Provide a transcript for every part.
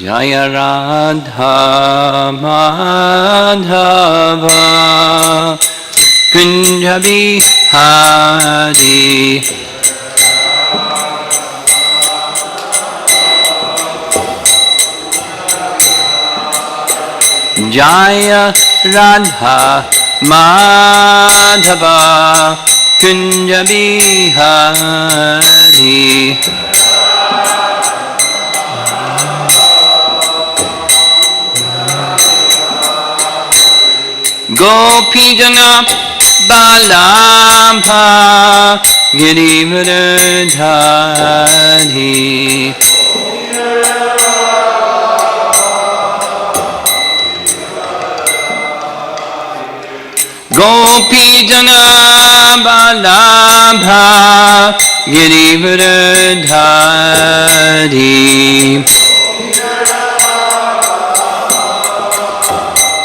Jaya Radha Madhava Kunja Bihari Jaya Radha Madhava Kunja Bihari Gopijana Balabha Girivardhari Gopijana Balabha Girivardhari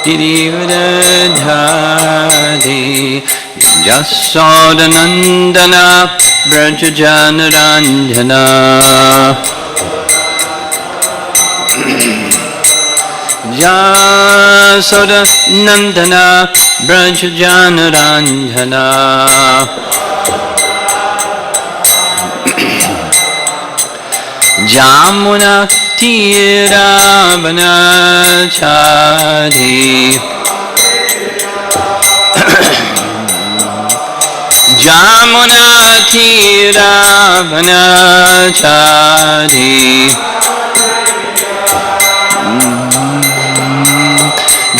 Girivardhari Jasodanandana Brajajanaranjana Jasodanandana Brajajanaranjana Jamuna Tiravanachari Jamuna Tiravanachari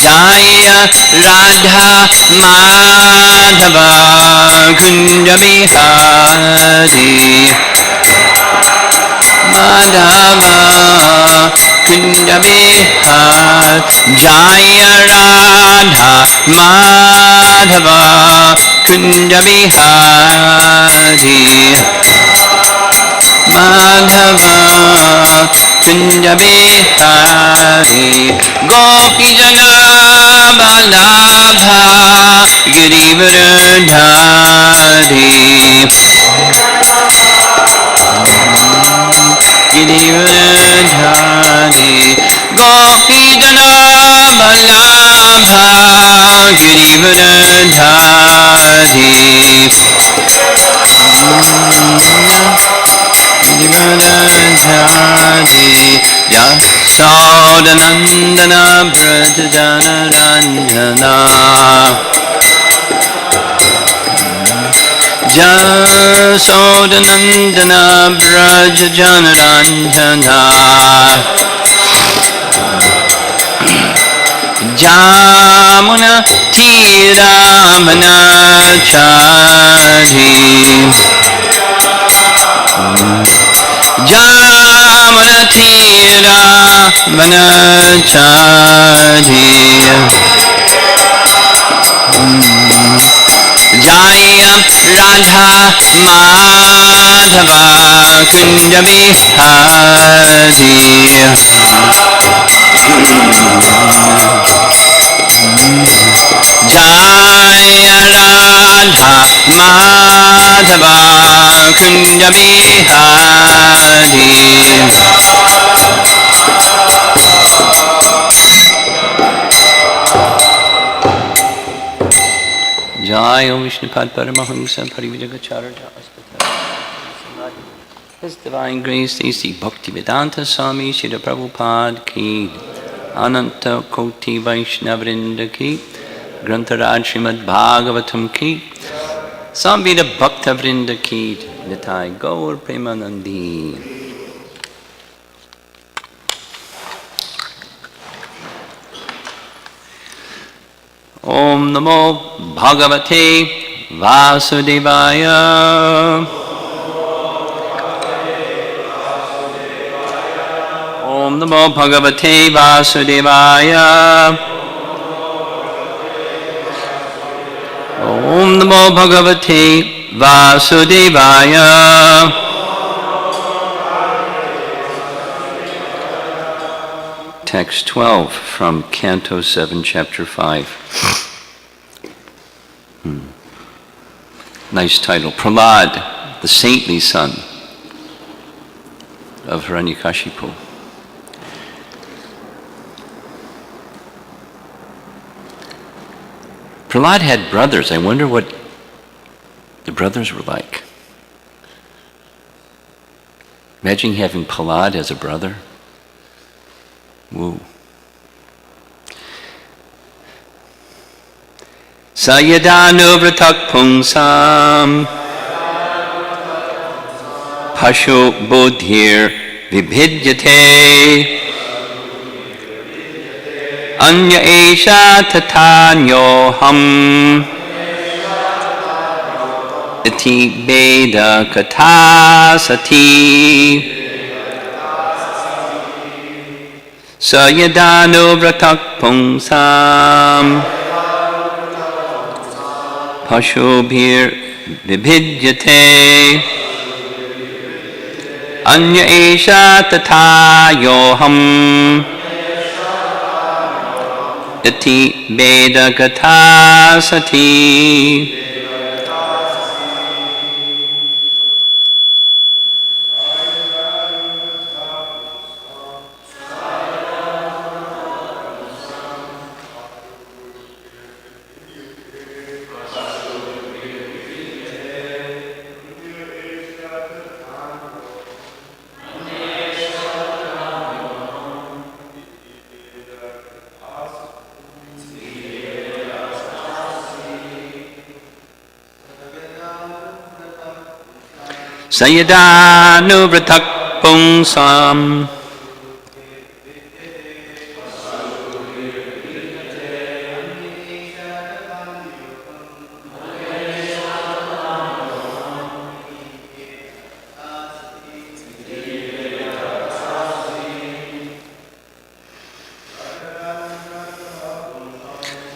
Jaya Radha Madhava Kunja Bihari Madhava Kunja Bihari Jaya Radha Madhava Kunja Bihari Madhava Kunja Bihari Gopi Jana Balabha Girivardhari Girivardhari Gopi Jana Balabha Girivardhari Girivardhari Yasodanandana Brajajana Ranjana Yasodanandana Brajajana Ranjana Jamuna Tiramanachari Jamuna Tiramanachari Jaya Radha Madhava Kunja Bihari Jaya Radha Madhava Kunja Bihari Jaya Vishnupad Paramahamsa Parivijagacharya His Divine Grace A.C. Bhaktivedanta Swami Srila Prabhupada Ki Ananta Koti Vaishnavrinda Ki Grantaraj Srimad Bhagavatam Ki Samvida Bhakta Vrinda Ki Nitai Gaur Premanandi. Om Namo Bhagavate Vasudevaya. Om Namo Bhagavate Vasudevaya. Om Namo Bhagavate Vasudevaya. Text 12 from Canto 7, Chapter 5. Nice title. Prahlad, the saintly son of Hiranyakashipu. Prahlad had brothers. I wonder what the brothers were like. Imagine having Prahlad as a brother. Woo. Sayadanu pungsam pasho bodhir vibhidyate anya esha tathanyoham iti veda kathasati Sayadanu pungsam Pashobhir vibhidyate anya esha tatha yoham iti veda gatha sati. Sayadanu pungsam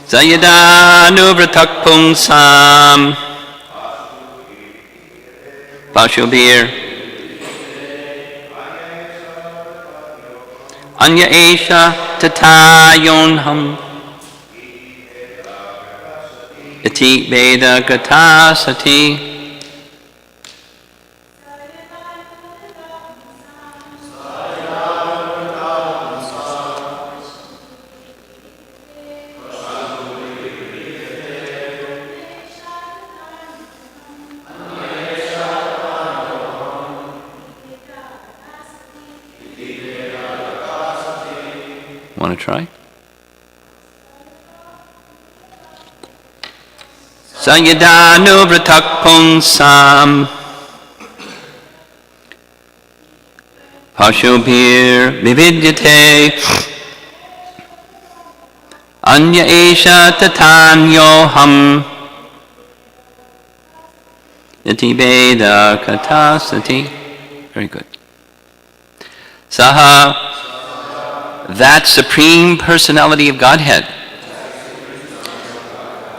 Sayadanu Pungsam Pashubhir Anya Esha Tatayonham Iti Veda Gata Sati. Want to try? Sayadanu Pungsam Pashubhir Vividyate Anya Esha Tatanyoham Iti Veda Katasati. Very good. Saha, that Supreme Personality of Godhead,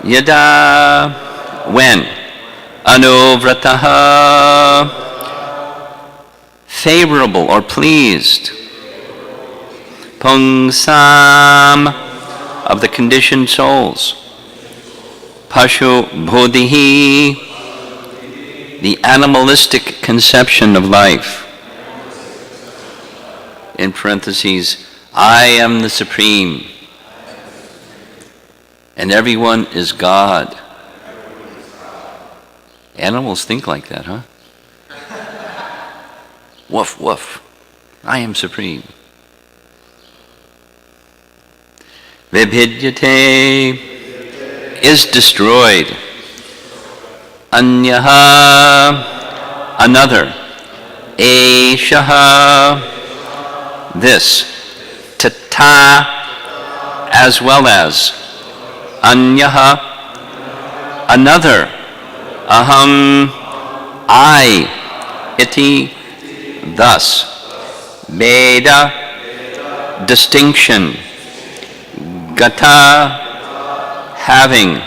Yada, when, Anuvrataha, favorable or pleased, Pungsam, of the conditioned souls, Pashu Bodhihi, the animalistic conception of life. In parentheses, I am the Supreme, and everyone is God. Animals think like that, huh? Woof, woof. I am Supreme. Vibhidyate is destroyed. Anyaha, another. Eshaha, this. Tata, as well as. Anyaha, another. Aham, I. Iti, thus. Veda, distinction. Gata, having.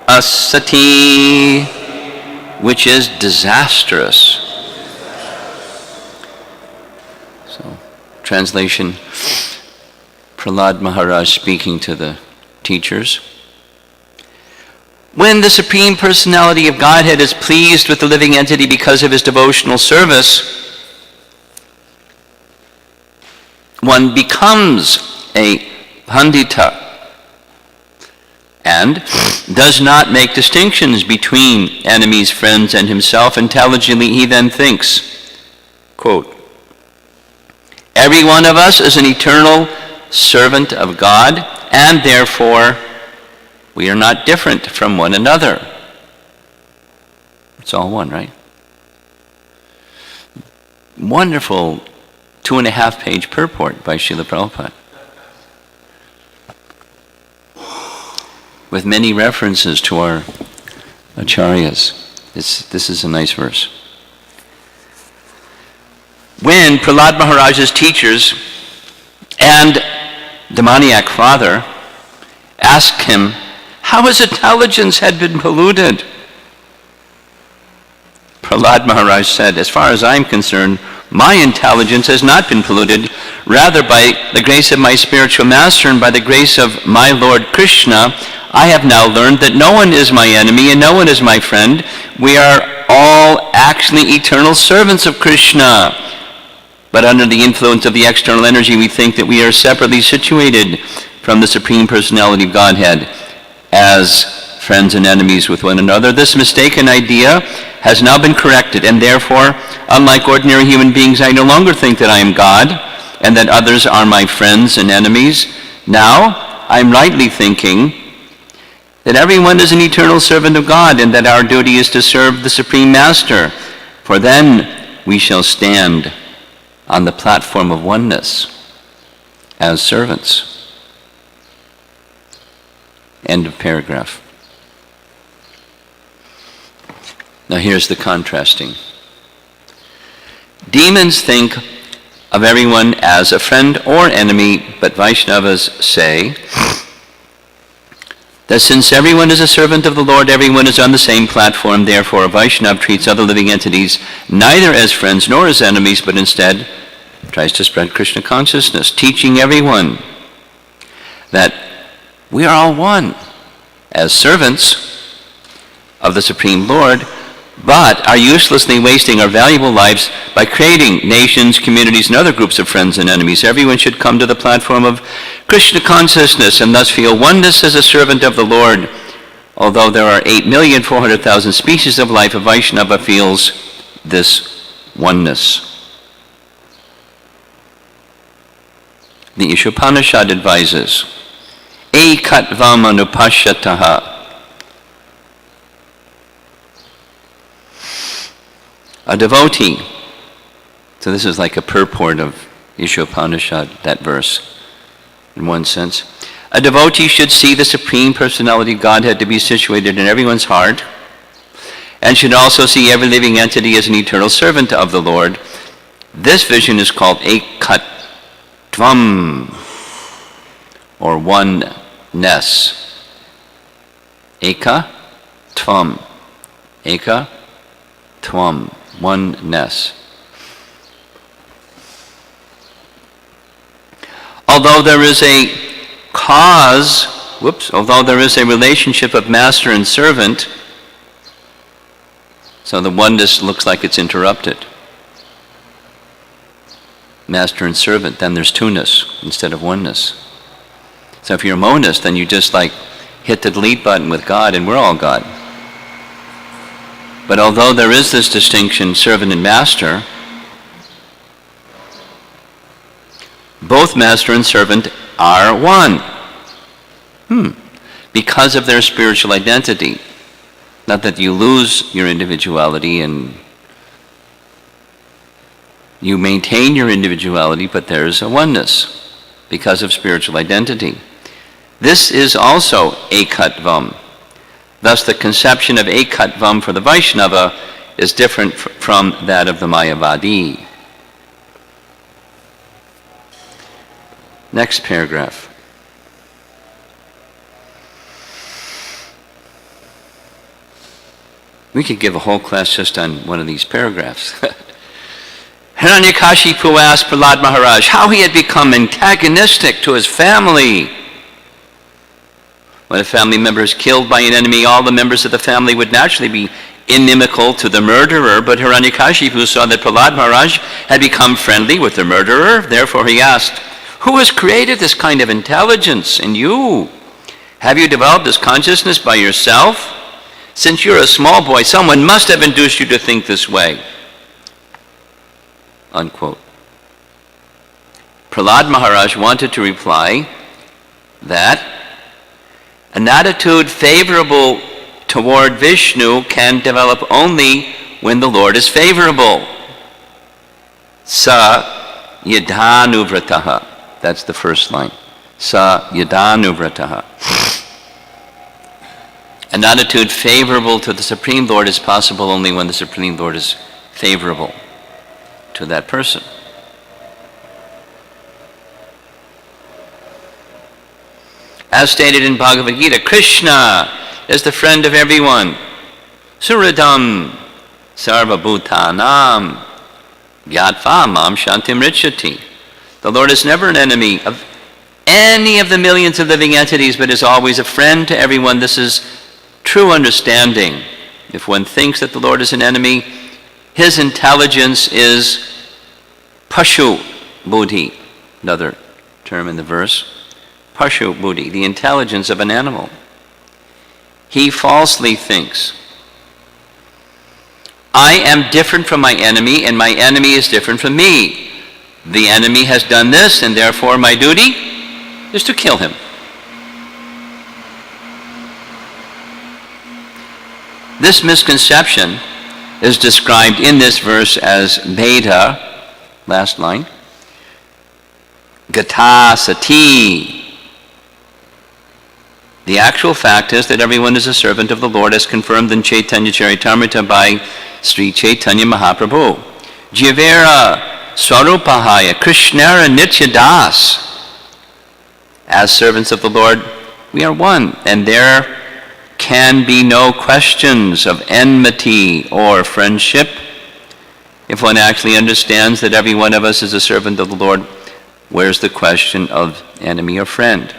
Asati, which is disastrous. So, translation, Prahlad Maharaj speaking to the teachers. When the Supreme Personality of Godhead is pleased with the living entity because of his devotional service, one becomes a Pandita and does not make distinctions between enemies, friends, and himself. Intelligently, he then thinks, quote, every one of us is an eternal servant of God, and therefore we are not different from one another. It's all one, right? Wonderful 2.5-page purport by Srila Prabhupada, with many references to our acharyas. This is a nice verse. When Prahlad Maharaj's teachers and demoniac father asked him how his intelligence had been polluted, Prahlad Maharaj said, as far as I'm concerned, my intelligence has not been polluted. Rather, by the grace of my spiritual master and by the grace of my Lord Krishna, I have now learned that no one is my enemy and no one is my friend. We are all actually eternal servants of Krishna. But under the influence of the external energy, we think that we are separately situated from the Supreme Personality of Godhead as friends and enemies with one another. This mistaken idea has now been corrected, and therefore, unlike ordinary human beings, I no longer think that I am God and that others are my friends and enemies. Now, I'm rightly thinking that everyone is an eternal servant of God and that our duty is to serve the Supreme Master, for then we shall stand on the platform of oneness as servants. End of paragraph. Now here's the contrasting. Demons think of everyone as a friend or enemy, but Vaishnavas say, that since everyone is a servant of the Lord, everyone is on the same platform. Therefore, a Vaishnava treats other living entities neither as friends nor as enemies, but instead tries to spread Krishna consciousness, teaching everyone that we are all one as servants of the Supreme Lord, but are uselessly wasting our valuable lives by creating nations, communities, and other groups of friends and enemies. Everyone should come to the platform of Krishna consciousness and thus feel oneness as a servant of the Lord. Although there are 8,400,000 species of life, a Vaishnava feels this oneness. The Ishopanishad advises, Ekatvam anupashyataha. A devotee, so this is like a purport of Ishopanishad, that verse, in one sense. A devotee should see the Supreme Personality of Godhead to be situated in everyone's heart, and should also see every living entity as an eternal servant of the Lord. This vision is called Ekatvam, or oneness. Eka, tvam. Eka, tvam. Oneness. Although there is a relationship of master and servant, so the oneness looks like it's interrupted. Master and servant, then there's two-ness instead of oneness. So if you're a monist, then you just like hit the delete button with God and we're all God. But although there is this distinction, servant and master, both master and servant are one. Because of their spiritual identity. Not that you lose your individuality and you maintain your individuality, but there's a oneness because of spiritual identity. This is also Ekatvam. Thus, the conception of Ekatvam for the Vaishnava is different from that of the Mayavadi. Next paragraph. We could give a whole class just on one of these paragraphs. Hiranyakashipu asked Prahlad Maharaj how he had become antagonistic to his family. When a family member is killed by an enemy, all the members of the family would naturally be inimical to the murderer, but Hiranyakashipu saw that Prahlad Maharaj had become friendly with the murderer. Therefore he asked, who has created this kind of intelligence in you? Have you developed this consciousness by yourself? Since you're a small boy, someone must have induced you to think this way. Unquote. Prahlad Maharaj wanted to reply that an attitude favorable toward Vishnu can develop only when the Lord is favorable. Sa yadhanuvrataha. That's the first line. Sa yadhanuvrataha. An attitude favorable to the Supreme Lord is possible only when the Supreme Lord is favorable to that person. As stated in Bhagavad Gita, Krishna is the friend of everyone. Suridam sarvabhutanam gyatva mam shantim richati. The Lord is never an enemy of any of the millions of living entities, but is always a friend to everyone. This is true understanding. If one thinks that the Lord is an enemy, his intelligence is pashu buddhi, another term in the verse. Pashu buddhi, the intelligence of an animal. He falsely thinks, I am different from my enemy, and my enemy is different from me. The enemy has done this, and therefore my duty is to kill him. This misconception is described in this verse as bheda, last line, gata sati. The actual fact is that everyone is a servant of the Lord, as confirmed in Chaitanya Charitamrita by Sri Chaitanya Mahaprabhu. Jivera Swarupahaya Krishnara Nityadas. As servants of the Lord, We are one, and there can be no questions of enmity or friendship. If one actually understands that every one of us is a servant of the Lord, where's the question of enemy or friend?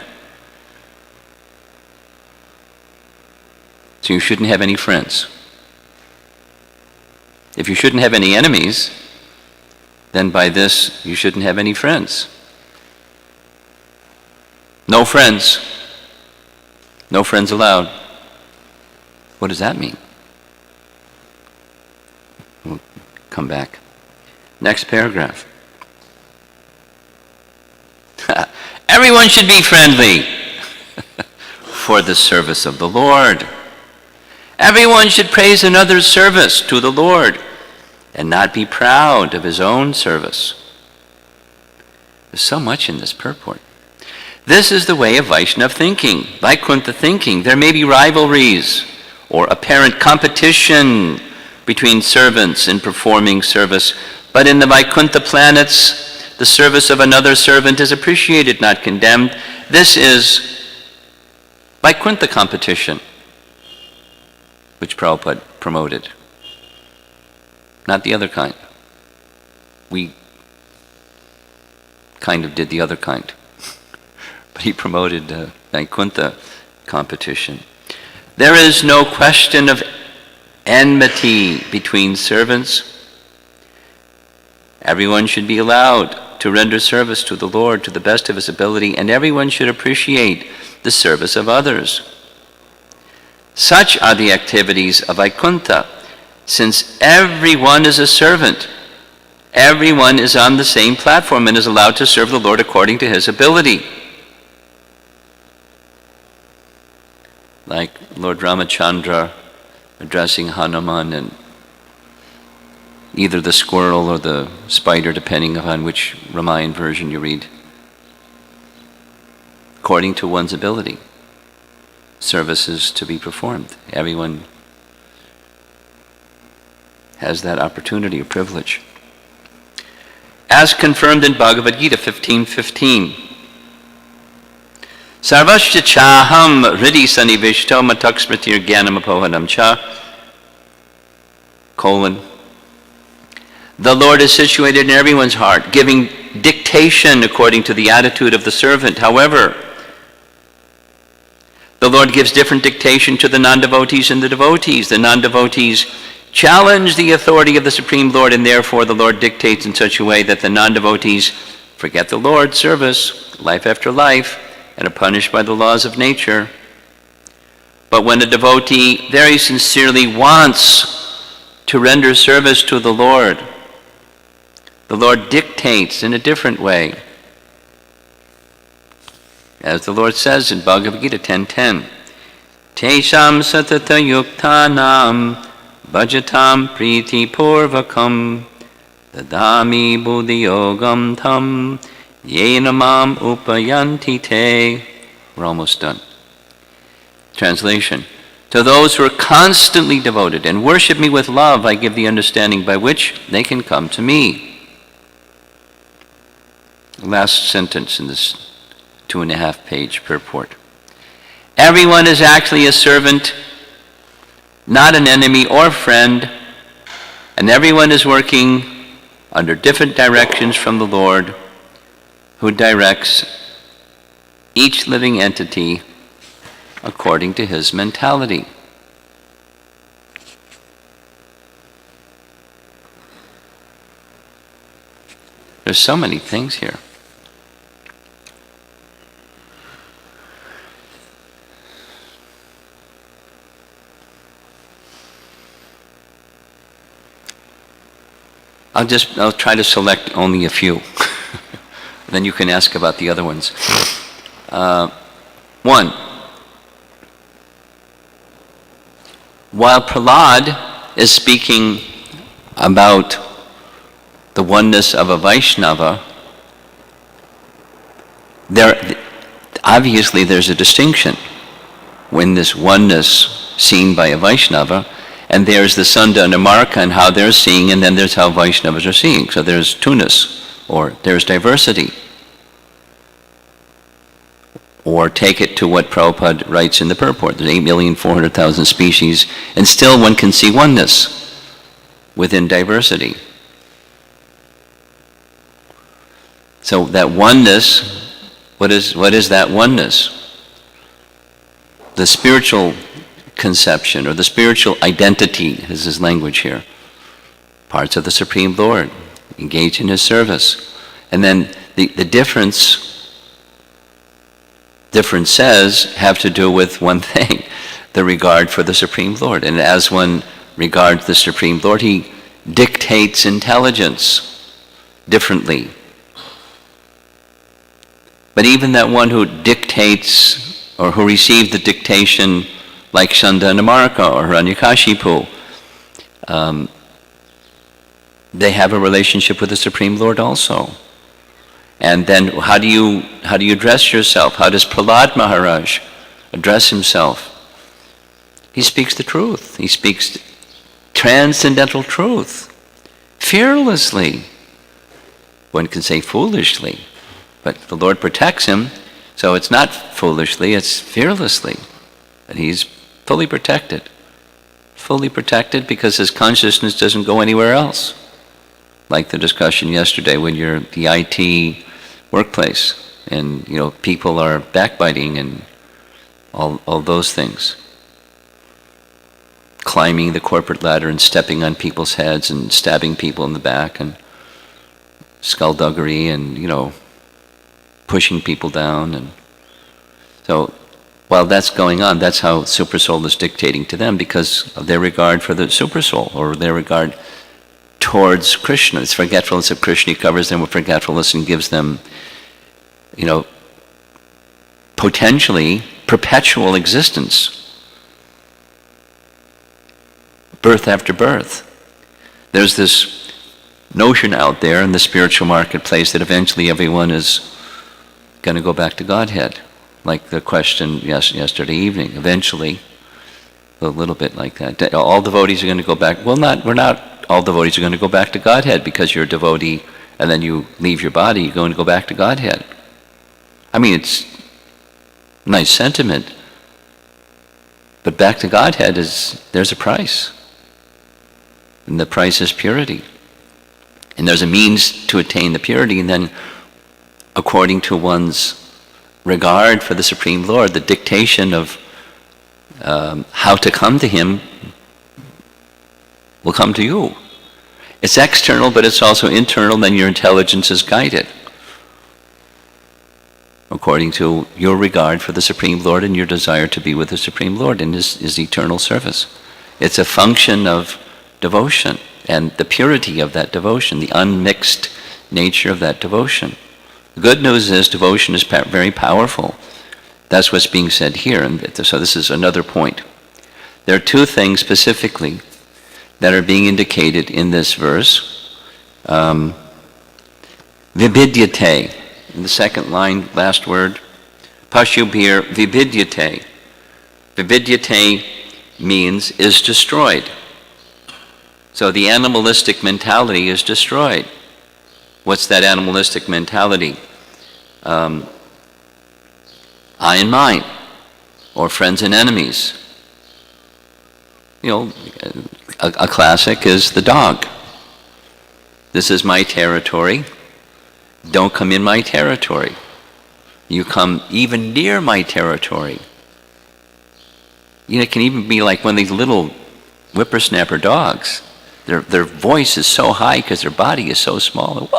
So you shouldn't have any friends. If you shouldn't have any enemies, then by this you shouldn't have any friends. No friends. No friends allowed. What does that mean? We'll come back. Next paragraph. Everyone should be friendly for the service of the Lord. Everyone should praise another's service to the Lord and not be proud of his own service. There's so much in this purport. This is the way of Vaishnava thinking, Vaikuntha thinking. There may be rivalries or apparent competition between servants in performing service, but in the Vaikuntha planets, the service of another servant is appreciated, not condemned. This is Vaikuntha competition, which Prabhupada promoted. Not the other kind. We kind of did the other kind. But he promoted Vaikuntha competition. There is no question of enmity between servants. Everyone should be allowed to render service to the Lord to the best of his ability, and everyone should appreciate the service of others. Such are the activities of Vaikuntha. Since everyone is a servant, everyone is on the same platform and is allowed to serve the Lord according to his ability. Like Lord Ramachandra addressing Hanuman and either the squirrel or the spider, depending upon which Ramayan version you read, according to one's ability. Services to be performed. Everyone has that opportunity or privilege. As confirmed in Bhagavad Gita 15:15. Sarvasya chaham hridi sanivishto mataksmritir jnanam apohanam cha. The Lord is situated in everyone's heart, giving dictation according to the attitude of the servant. However, the Lord gives different dictation to the non-devotees and the devotees. The non-devotees challenge the authority of the Supreme Lord, and therefore the Lord dictates in such a way that the non-devotees forget the Lord's service, life after life, and are punished by the laws of nature. But when a devotee very sincerely wants to render service to the Lord dictates in a different way. As the Lord says in Bhagavad Gita 10:10, Tesham satata yuktanam bhajatam priti purvakam dadami buddhi yogam tam yena mam upayanti te. We're almost done. Translation. To those who are constantly devoted and worship me with love, I give the understanding by which they can come to me. Last sentence in this 2.5-page purport. Everyone is actually a servant, not an enemy or friend, and everyone is working under different directions from the Lord, who directs each living entity according to his mentality. There's so many things here. I'll try to select only a few. Then you can ask about the other ones. One, while Prahlad is speaking about the oneness of a Vaishnava, obviously there's a distinction when this oneness seen by a Vaishnava, and there's the Sunda and Amarka and how they're seeing, and then there's how Vaishnavas are seeing. So there's two-ness, or there's diversity. Or take it to what Prabhupada writes in the purport. There's 8,400,000 species, and still one can see oneness within diversity. So that oneness, what is that oneness? The spiritual conception, or the spiritual identity, is his language here. Parts of the Supreme Lord, engage in his service. And then the differences have to do with one thing, the regard for the Supreme Lord. And as one regards the Supreme Lord, he dictates intelligence differently. But even that one who dictates, or who received the dictation, like Shandanamarka or Hiranyakashipu, they have a relationship with the Supreme Lord also. And then how do you address yourself? How does Prahlad Maharaj address himself? He speaks the truth. He speaks transcendental truth, fearlessly. One can say foolishly, but the Lord protects him, so it's not foolishly, it's fearlessly. And he's fully protected because his consciousness doesn't go anywhere else. Like the discussion yesterday when you're the IT workplace and people are backbiting and all those things. Climbing the corporate ladder and stepping on people's heads and stabbing people in the back and skullduggery and pushing people down. And so while that's going on, that's how Supersoul is dictating to them because of their regard for the Supersoul or their regard towards Krishna. It's forgetfulness of Krishna. He covers them with forgetfulness and gives them, potentially perpetual existence. Birth after birth. There's this notion out there in the spiritual marketplace that eventually everyone is going to go back to Godhead. Like the question yesterday evening. Eventually, a little bit like that. All devotees are going to go back. Well, we're not all devotees are going to go back to Godhead because you're a devotee and then you leave your body, you're going to go back to Godhead. I mean, it's a nice sentiment, but back to Godhead there's a price. And the price is purity. And there's a means to attain the purity, and then according to one's regard for the Supreme Lord, the dictation of how to come to him will come to you. It's external, but it's also internal, then your intelligence is guided according to your regard for the Supreme Lord and your desire to be with the Supreme Lord in his eternal service. It's a function of devotion and the purity of that devotion, the unmixed nature of that devotion. The good news is devotion is very powerful. That's what's being said here, and so this is another point. There are two things specifically that are being indicated in this verse. Vibidyate, in the second line, last word. Pashubhir vibidyate. Vibidyate means is destroyed. So the animalistic mentality is destroyed. What's that animalistic mentality? I and mine, or friends and enemies. A classic is the dog. This is my territory. Don't come in my territory. You come even near my territory. It can even be like one of these little whippersnapper dogs. Their voice is so high because their body is so small.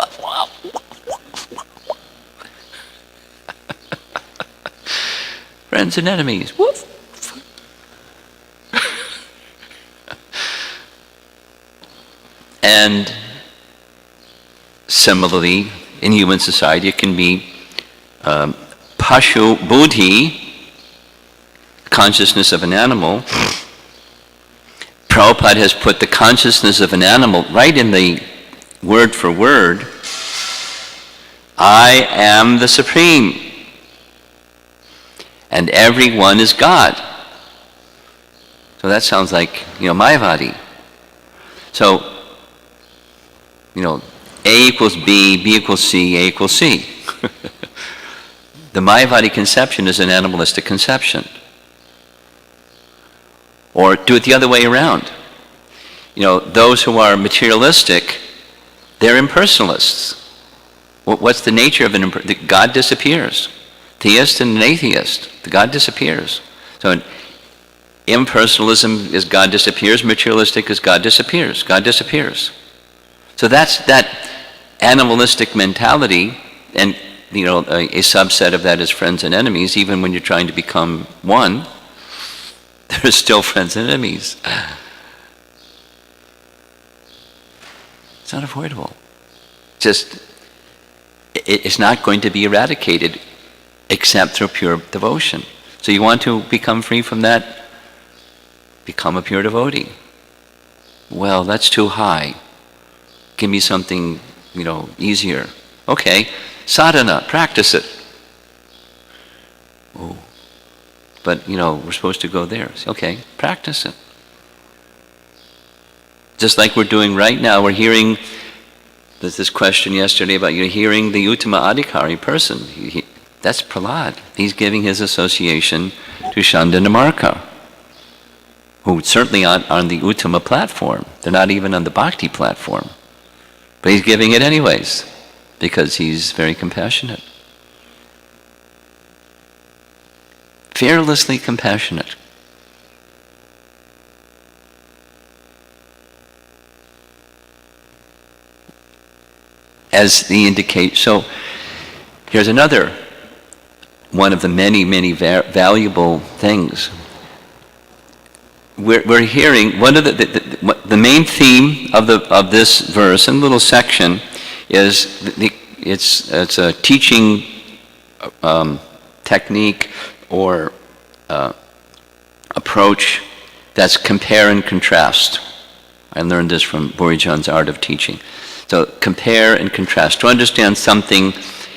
Friends and enemies. Woof. And similarly, in human society, it can be pashu buddhi, consciousness of an animal. Prabhupada has put the consciousness of an animal right in the word for word. I am the Supreme, and everyone is God. So that sounds like, Mayavadi. So, A equals B, B equals C, A equals C. The Mayavadi conception is an animalistic conception. Or do it the other way around. Those who are materialistic, they're impersonalists. What's the nature of God disappears. Theist and an atheist, the God disappears. So impersonalism is God disappears, materialistic is God disappears. God disappears. So that's that animalistic mentality, and a subset of that is friends and enemies. Even when you're trying to become one, there's still friends and enemies. It's not avoidable. It's not going to be eradicated except through pure devotion. So you want to become free from that? Become a pure devotee. Well, that's too high. Give me something, easier. Okay, sadhana, practice it. Oh, but we're supposed to go there. Okay, practice it. Just like we're doing right now, we're hearing, there's this question yesterday about hearing the Uttama Adhikari person. That's Prahlad. He's giving his association to Chandandamarka, who certainly aren't on the Uttama platform. They're not even on the Bhakti platform. But he's giving it anyways, because he's very compassionate. Fearlessly compassionate. As the indicate, so here's another one of the many, many valuable things. We're hearing one of the main theme of this verse and little section is it's a teaching technique or approach that's compare and contrast. I learned this from Borijan's Art of Teaching. So compare and contrast. To understand something,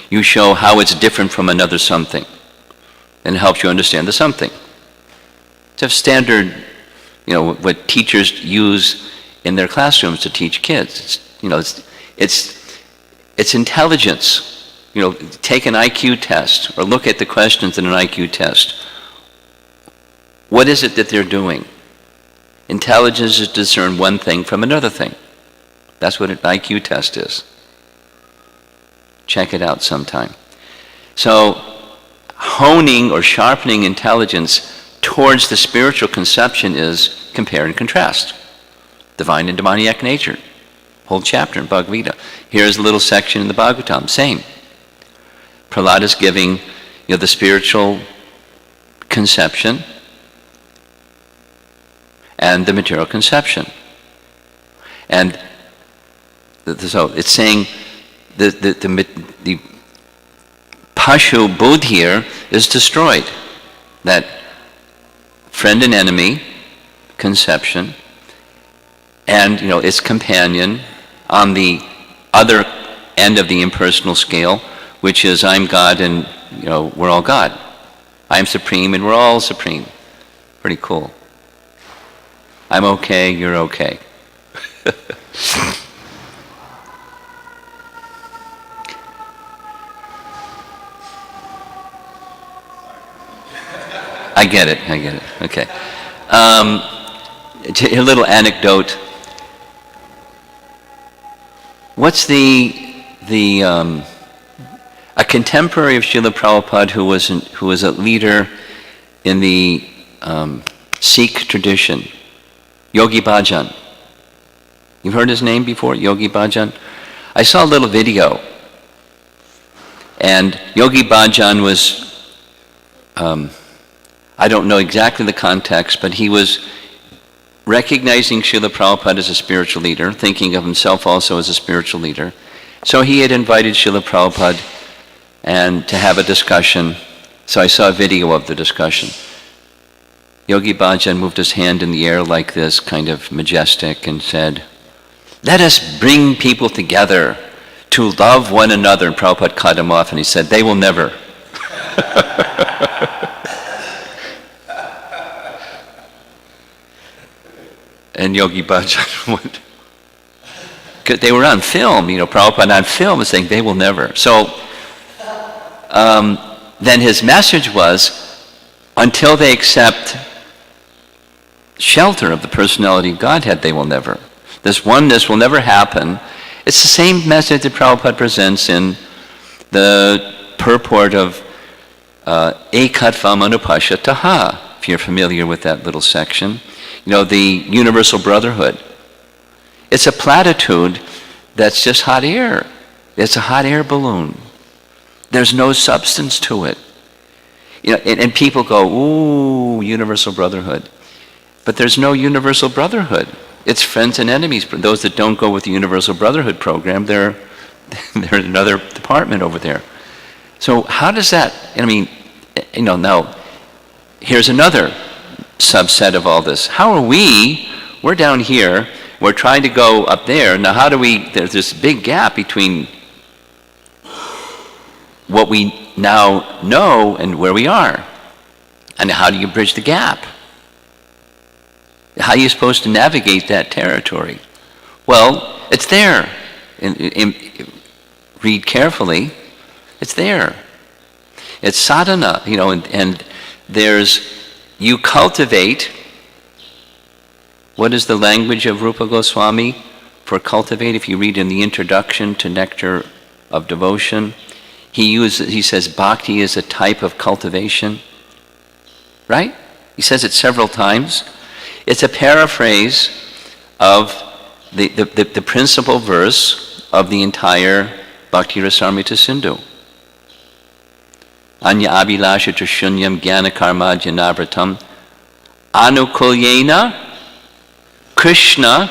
you show how it's different from another something, and it helps you understand the something. It's a standard, what teachers use in their classrooms to teach kids. It's intelligence. Take an IQ test or look at the questions in an IQ test. What is it that they're doing? Intelligence is to discern one thing from another thing. That's what an IQ test is. Check it out sometime. So, honing or sharpening intelligence towards the spiritual conception is compare and contrast. Divine and demoniac nature. Whole chapter in Bhagavad Gita. Here's a little section in the Bhagavatam. Same. Prahlad is giving the spiritual conception and the material conception. And so it's saying the Pashu Bodh here is destroyed. That friend and enemy conception and its companion on the other end of the impersonal scale, which is I'm God and we're all God. I'm supreme and we're all supreme. Pretty cool. I'm okay, you're okay. I get it. Okay. A little anecdote. What's a contemporary of Srila Prabhupada who was a leader in the Sikh tradition, Yogi Bhajan. You've heard his name before, Yogi Bhajan? I saw a little video, and Yogi Bhajan was, I don't know exactly the context, but he was recognizing Srila Prabhupada as a spiritual leader, thinking of himself also as a spiritual leader. So he had invited Srila Prabhupada and to have a discussion. So I saw a video of the discussion. Yogi Bhajan moved his hand in the air like this, kind of majestic, and said, "Let us bring people together to love one another." And Prabhupada cut him off and he said, "They will never." And Yogi Bhajan went, because they were on film, Prabhupada on film was saying, "They will never." So then his message was, until they accept shelter of the personality of Godhead, they will never. This oneness will never happen. It's the same message that Prabhupada presents in the purport of Ekatvam Anupashyataha, if you're familiar with that little section. The universal brotherhood. It's a platitude that's just hot air. It's a hot air balloon. There's no substance to it. And people go, ooh, universal brotherhood. But there's no universal brotherhood. It's friends and enemies. Those that don't go with the universal brotherhood program, they're in another department over there. So how does that, now, here's another subset of all this. How are we're down here, we're trying to go up there. Now there's this big gap between what we now know and where we are. And how do you bridge the gap? How are you supposed to navigate that territory? Well, it's there. Read carefully. It's there. It's sadhana, and you cultivate. What is the language of Rupa Goswami for cultivate? If you read in the introduction to Nectar of Devotion, he says bhakti is a type of cultivation. Right? He says it several times. It's a paraphrase of the principal verse of the entire Bhakti Rasamrita Sindhu. Anya abhilasha shunyam jnana karma janavratam anukulyena Krishna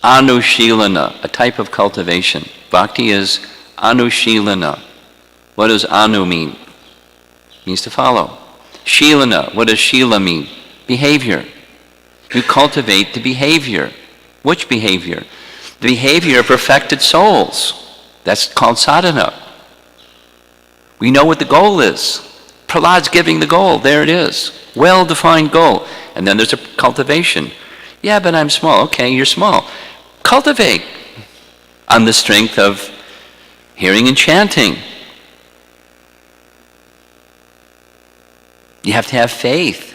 anushilana, a type of cultivation. Bhakti is anushilana. What does anu mean? It means to follow. Shilana, what does shila mean? Behavior. You cultivate the behavior. Which behavior? The behavior of perfected souls. That's called sadhana. We know what the goal is. Prahlad's giving the goal. There it is. Well-defined goal. And then there's a cultivation. Yeah, but I'm small. Okay, you're small. Cultivate on the strength of hearing and chanting. You have to have faith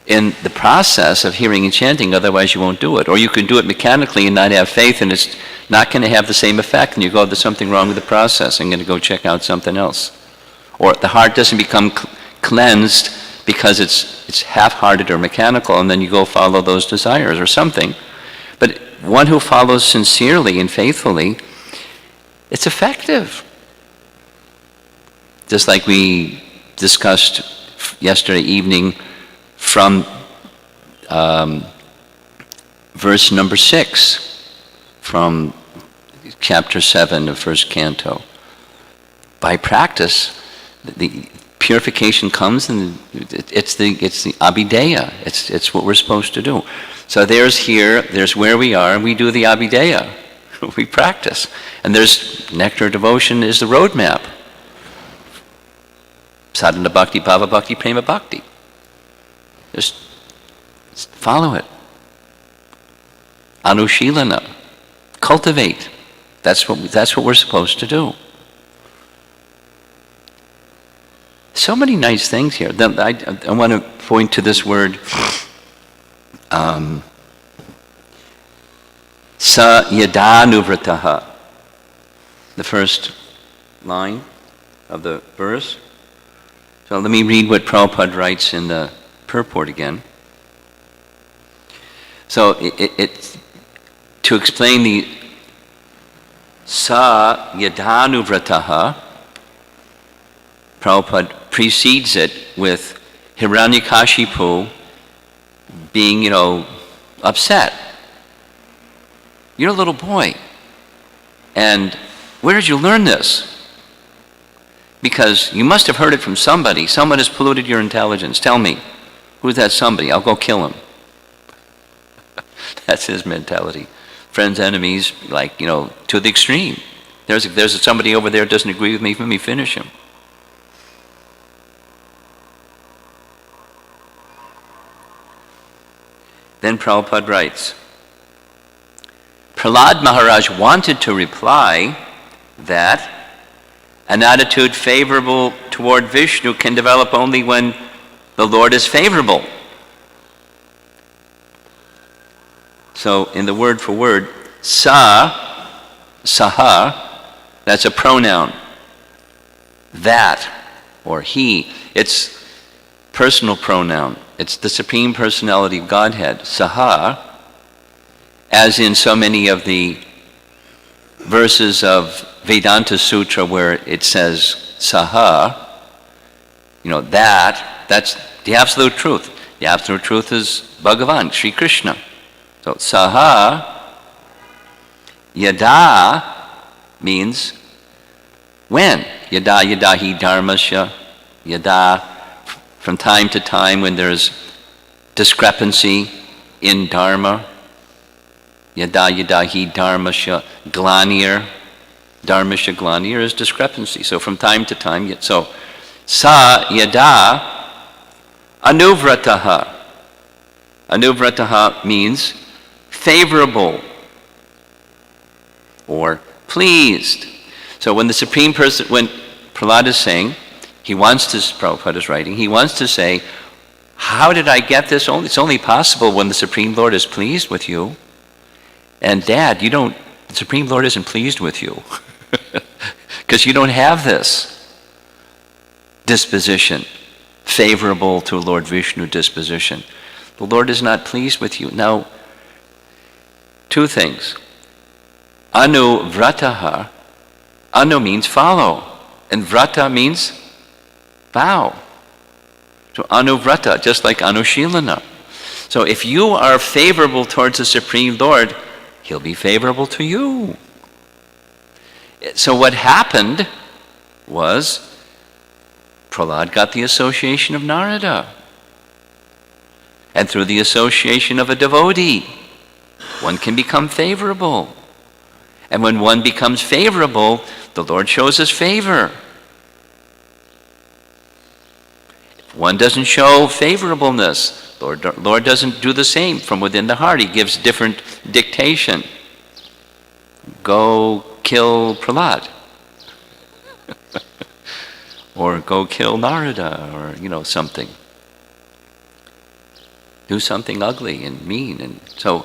in the process of hearing and chanting, otherwise you won't do it. Or you can do it mechanically and not have faith, and it's not going to have the same effect, and you go, there's something wrong with the process, I'm going to go check out something else. Or the heart doesn't become cleansed because it's half-hearted or mechanical, and then you go follow those desires or something. But one who follows sincerely and faithfully, it's effective. Just like we discussed yesterday evening from verse number 6 from chapter 7 of first canto. By practice, the purification comes, and it's the abhideya. It's what we're supposed to do. So there's where we are, and we do the abhideya. We practice. And there's nectar devotion is the roadmap. Sadhana bhakti, bhava bhakti, prema bhakti. Just follow it. Anushilana. Cultivate. That's what we're supposed to do. So many nice things here. I want to point to this word, sa yadanuvrataha. The first line of the verse. So let me read what Prabhupada writes in the purport again. So it's to explain the sa yadanuvrataha, Prabhupada precedes it with Hiranyakashipu being, upset. You're a little boy. And where did you learn this? Because you must have heard it from somebody. Someone has polluted your intelligence. Tell me, who's that somebody? I'll go kill him. That's his mentality. Friends, enemies, to the extreme. There's somebody over there who doesn't agree with me, let me finish him. Then Prabhupada writes, Prahlad Maharaj wanted to reply that an attitude favorable toward Vishnu can develop only when the Lord is favorable. So in the word for word, saha, that's a pronoun. That, or he, it's personal pronoun. It's the Supreme Personality of Godhead, saha, as in so many of the verses of Vedanta Sutra where it says saha, that's the absolute truth. The absolute truth is Bhagavan, Sri Krishna. So saha, yada means when. Yada hi dharmasya, yada, from time to time when there's discrepancy in dharma. Yada hi dharmasya glanir. Dharmasya glanir is discrepancy. So from time to time, so sa yada anuvrataha. Anuvrataha means favorable or pleased. So when the Supreme Person, when Prahlad is saying, Prabhupada is writing, he wants to say, how did I get this? It's only possible when the Supreme Lord is pleased with you. And Dad, the Supreme Lord isn't pleased with you. Because you don't have this disposition, favorable to Lord Vishnu disposition. The Lord is not pleased with you. Now, two things. Anu vrataha. Anu means follow. And vrata means vow. So anuvrata, just like anushilana. So if you are favorable towards the Supreme Lord, He'll be favorable to you. So what happened was Prahlad got the association of Narada. And through the association of a devotee, one can become favorable. And when one becomes favorable, the Lord shows us favor. If one doesn't show favorableness, Lord doesn't do the same from within the heart. He gives different dictation. Go kill Prahlad. Or go kill Narada, or something. Do something ugly and mean. And so,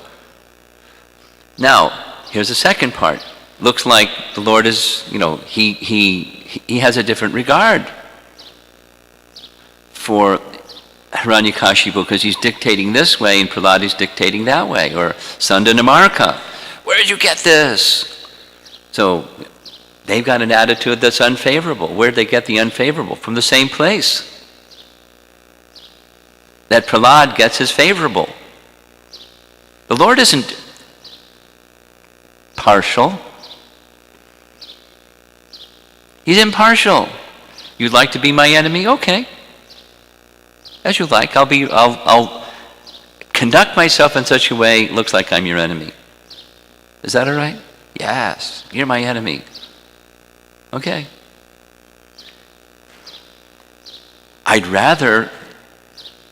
now, here's the second part. Looks like the Lord is, he has a different regard for Hiranyakashipu because he's dictating this way and Prahlad is dictating that way. Or Sandanamarka, where did you get this? So they've got an attitude that's unfavorable. Where did they get the unfavorable? From the same place that Prahlad gets his favorable. The Lord isn't partial. He's impartial. You'd like to be my enemy? Okay. As you like. I'll conduct myself in such a way it looks like I'm your enemy. Is that all right? Yes. You're my enemy. Okay. I'd rather,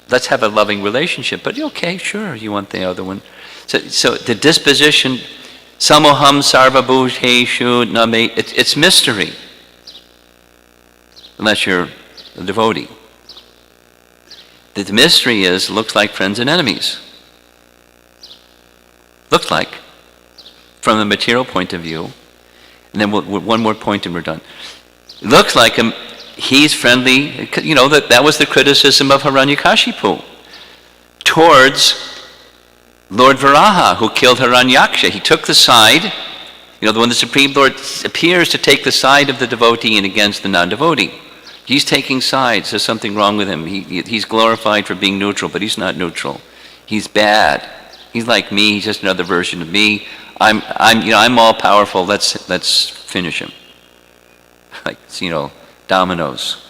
let's have a loving relationship, but okay, sure, you want the other one. So the disposition, samoham sarva bhuteshu name, it's mystery. Unless you're a devotee. The mystery is, looks like friends and enemies. Looks like, from the material point of view. And then one more point and we're done. It looks like he's friendly. That was the criticism of Hiranyakashipu towards Lord Varaha, who killed Hiranyaksha. He took the side, when the Supreme Lord appears to take the side of the devotee and against the non-devotee. He's taking sides. There's something wrong with him. He's glorified for being neutral, but he's not neutral. He's bad. He's like me. He's just another version of me. I'm all powerful. Let's finish him. Like dominoes.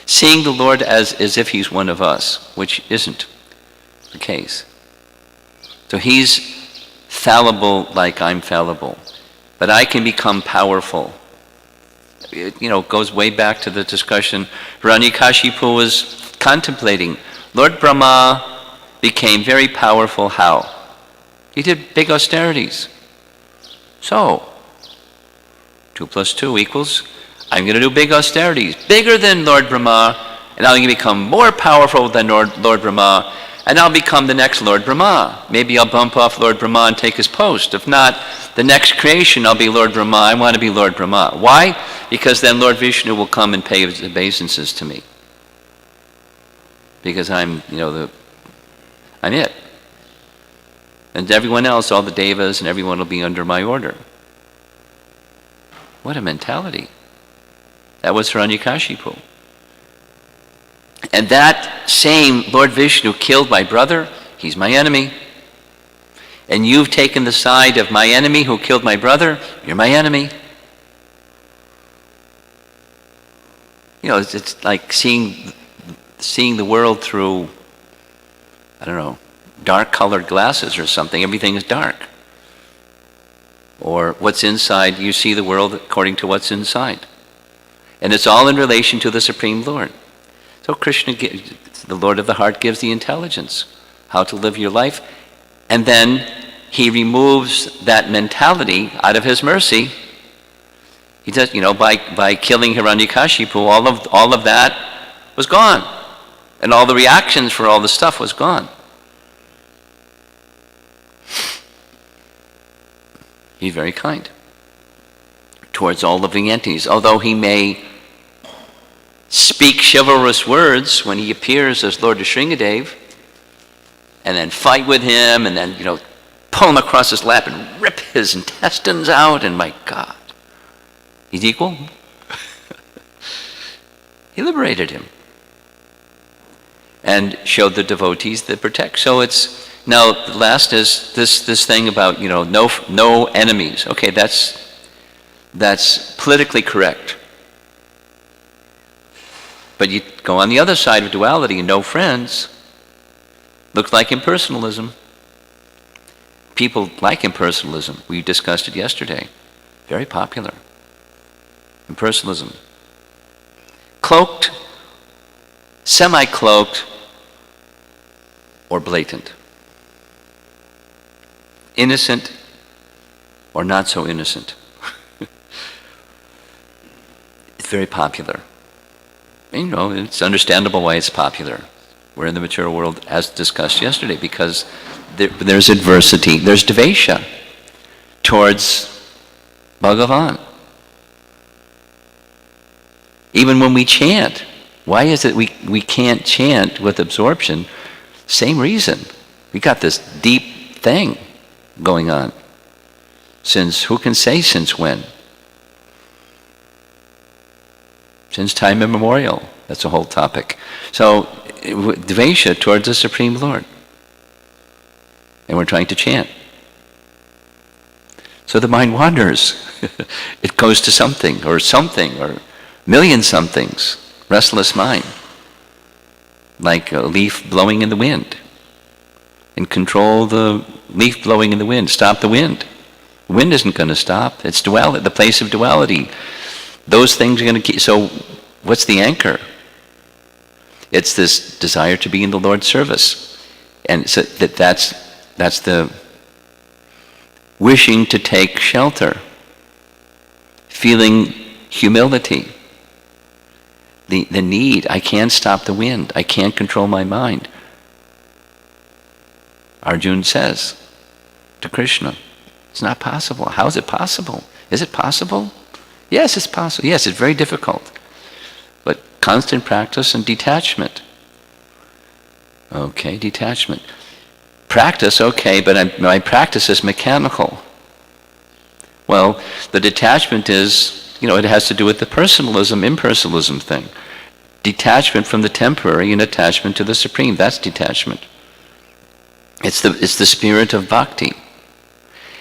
Seeing the Lord as if he's one of us, which isn't the case. So he's fallible like I'm fallible. But I can become powerful. It goes way back to the discussion Hiranyakashipu was contemplating. Lord Brahma became very powerful. How? He did big austerities. So, 2 plus 2 equals, I'm going to do big austerities, bigger than Lord Brahma, and I'm going to become more powerful than Lord Brahma, and I'll become the next Lord Brahma. Maybe I'll bump off Lord Brahma and take his post. If not, the next creation I'll be Lord Brahma. I want to be Lord Brahma. Why? Because then Lord Vishnu will come and pay his obeisances to me. Because I'm it. And everyone else, all the devas and everyone will be under my order. What a mentality. That was Hiranyakashipu. And that same Lord Vishnu killed my brother. He's my enemy. And you've taken the side of my enemy who killed my brother. You're my enemy. It's like seeing the world through, dark-colored glasses or something. Everything is dark. Or what's inside, you see the world according to what's inside. And it's all in relation to the Supreme Lord. So Krishna, the Lord of the heart, gives the intelligence, how to live your life. And then he removes that mentality out of his mercy. He does, by killing Hiranyakashipu, all of that was gone. And all the reactions for all the stuff was gone. He's very kind towards all living entities. Although he may speak chivalrous words when he appears as Lord Nrsingadev, and then fight with him, and then, pull him across his lap and rip his intestines out, and my God, he's equal. He liberated him and showed the devotees that protect. So it's, now the last is this thing about, no enemies. Okay, that's politically correct. But you go on the other side of duality, and no friends. Looks like impersonalism. People like impersonalism. We discussed it yesterday. Very popular. Impersonalism. Cloaked, semi-cloaked, or blatant. Innocent or not so innocent. It's very popular. It's understandable why it's popular. We're in the material world, as discussed yesterday, because there's adversity, there's devesha towards Bhagavan. Even when we chant, why is it we can't chant with absorption? Same reason. We got this deep thing going on. Who can say since when? Since time immemorial. That's a whole topic. So, devesha towards the Supreme Lord. And we're trying to chant. So the mind wanders. It goes to something, or million somethings. Restless mind. Like a leaf blowing in the wind. And control the leaf blowing in the wind. Stop the wind. The wind isn't going to stop. It's duality, the place of duality. Those things are going to keep. So what's the anchor? It's this desire to be in the Lord's service. And so that's the wishing to take shelter. Feeling humility. The need. I can't stop the wind. I can't control my mind. Arjuna says to Krishna, it's not possible. How is it possible? Is it possible? Yes, it's possible. Yes, it's very difficult. But constant practice and detachment. Okay, detachment. Practice, okay, but my practice is mechanical. Well, the detachment is, it has to do with the personalism, impersonalism thing. Detachment from the temporary and attachment to the Supreme. That's detachment. It's the spirit of bhakti.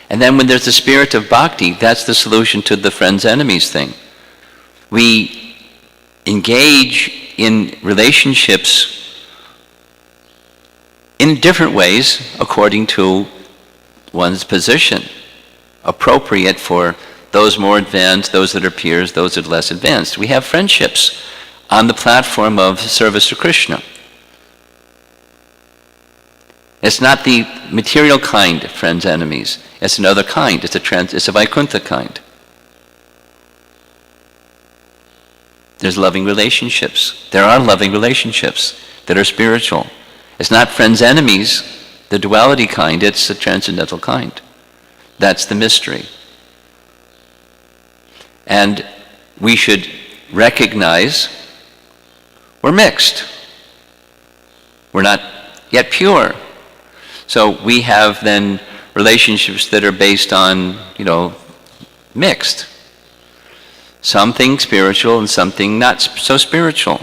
And then when there's the spirit of bhakti, that's the solution to the friends enemies thing. We engage in relationships in different ways according to one's position, appropriate for those more advanced, those that are peers, those that are less advanced. We have friendships on the platform of service to Krishna. It's not the material kind, friends, enemies. It's another kind. It's a Vaikuntha kind. there's loving relationships. There are loving relationships that are spiritual. It's not friends, enemies, the duality kind, it's the transcendental kind. That's the mystery. And we should recognize we're mixed. We're not yet pure. So we have then relationships that are based on, mixed. Something spiritual and something not so spiritual.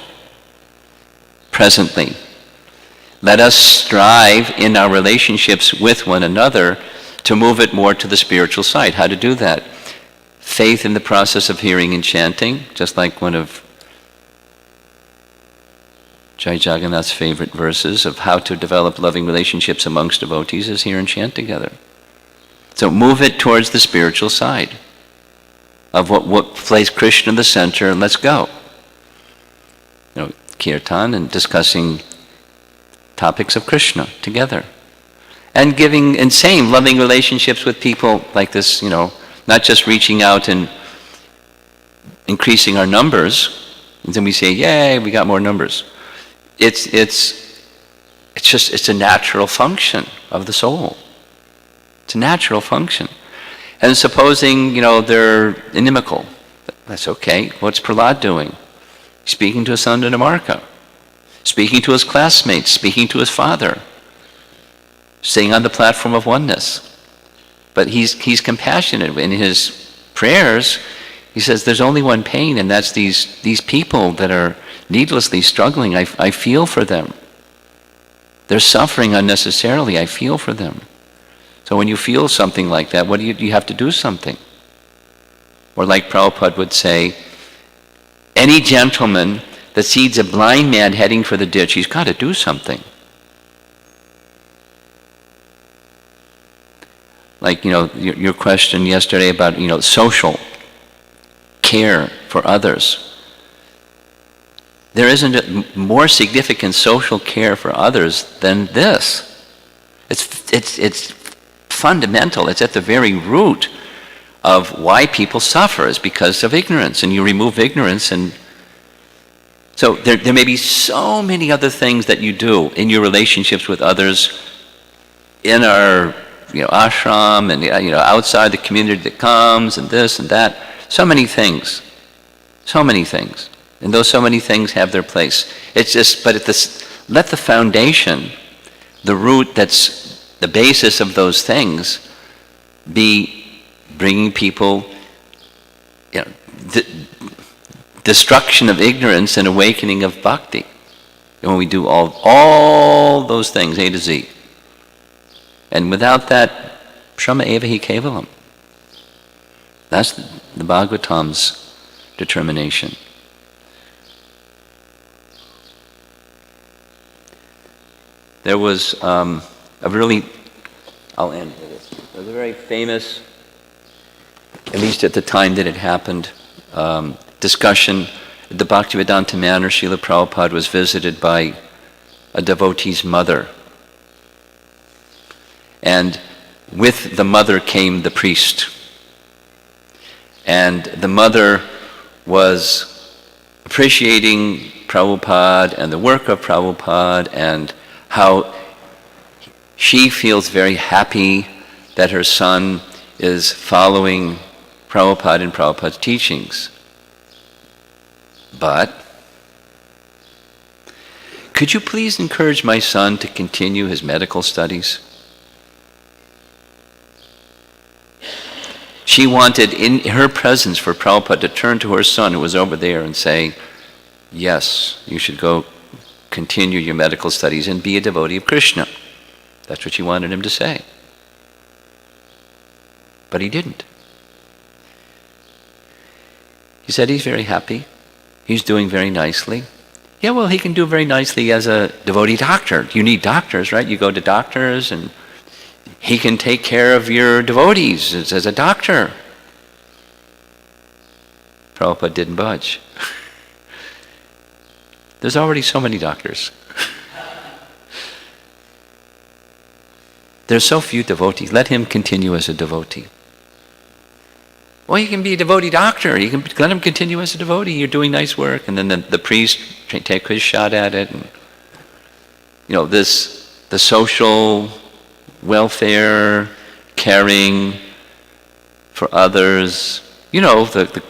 Presently. Let us strive in our relationships with one another to move it more to the spiritual side. How to do that? Faith in the process of hearing and chanting, just like one of Jai Jagannath's favorite verses of how to develop loving relationships amongst devotees is hear and chant together. So move it towards the spiritual side of what places Krishna in the center, and let's go. Kirtan and discussing topics of Krishna together. And giving and same loving relationships with people like this, not just reaching out and increasing our numbers, and then we say, yay, we got more numbers. It's a natural function of the soul. It's a natural function. And supposing, they're inimical, that's okay. What's Prahlad doing? Speaking to his son Dinamarca, speaking to his classmates, speaking to his father, staying on the platform of oneness. But he's compassionate. In his prayers, he says, there's only one pain, and that's these people that are needlessly struggling. I feel for them. They're suffering unnecessarily. I feel for them. So when you feel something like that, what do you have to do something? Or like Prabhupada would say, any gentleman that sees a blind man heading for the ditch, he's got to do something. Like, your question yesterday about, social care for others. There isn't a more significant social care for others than this. It's fundamental. It's at the very root of why people suffer, is because of ignorance. And you remove ignorance, and so there may be so many other things that you do in your relationships with others, in our ashram, and outside the community that comes, and this and that. So many things. And those so many things have their place. It's just, but let the foundation, the root that's the basis of those things, be bringing people, destruction of ignorance and awakening of bhakti. And when we do all those things, A to Z. And without that, Shrama eva hi kevalam. That's the Bhagavatam's determination. There was I'll end with this. There was a very famous, at least at the time that it happened, discussion at the Bhaktivedanta Manor. Srila Prabhupada was visited by a devotee's mother. And with the mother came the priest. And the mother was appreciating Prabhupada and the work of Prabhupada, and how she feels very happy that her son is following Prabhupada and Prabhupada's teachings. But, could you please encourage my son to continue his medical studies? She wanted, in her presence, for Prabhupada to turn to her son who was over there and say, yes, you should go continue your medical studies and be a devotee of Krishna. That's what she wanted him to say. But he didn't. He said he's very happy. He's doing very nicely. Yeah, well, he can do very nicely as a devotee doctor. You need doctors, right? You go to doctors, and he can take care of your devotees as a doctor. Prabhupada didn't budge. There's already so many doctors. There's so few devotees. Let him continue as a devotee. Well, you can be a devotee doctor. You can let him continue as a devotee. You're doing nice work. And then the priest take his shot at it. And, the social welfare, caring for others, the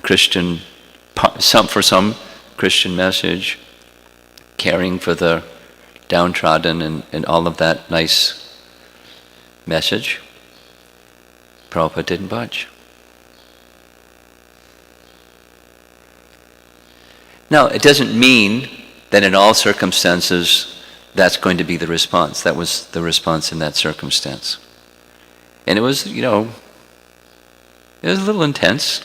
Christian, for some Christian message, caring for the downtrodden and all of that nice message. Prabhupada didn't budge. Now, it doesn't mean that in all circumstances that's going to be the response. That was the response in that circumstance. And it was, it was a little intense.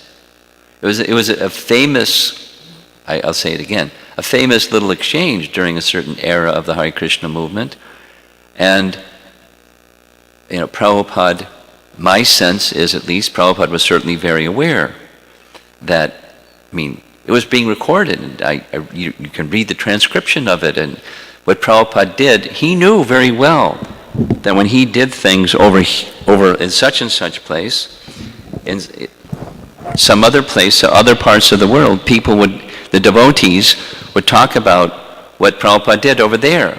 It was a famous, I'll say it again, a famous little exchange during a certain era of the Hare Krishna movement. And, Prabhupada, my sense is at least, Prabhupada was certainly very aware that, it was being recorded, and you can read the transcription of it, and what Prabhupada did, he knew very well that when he did things over in such and such place, in some other place, other parts of the world, the devotees would talk about what Prabhupada did over there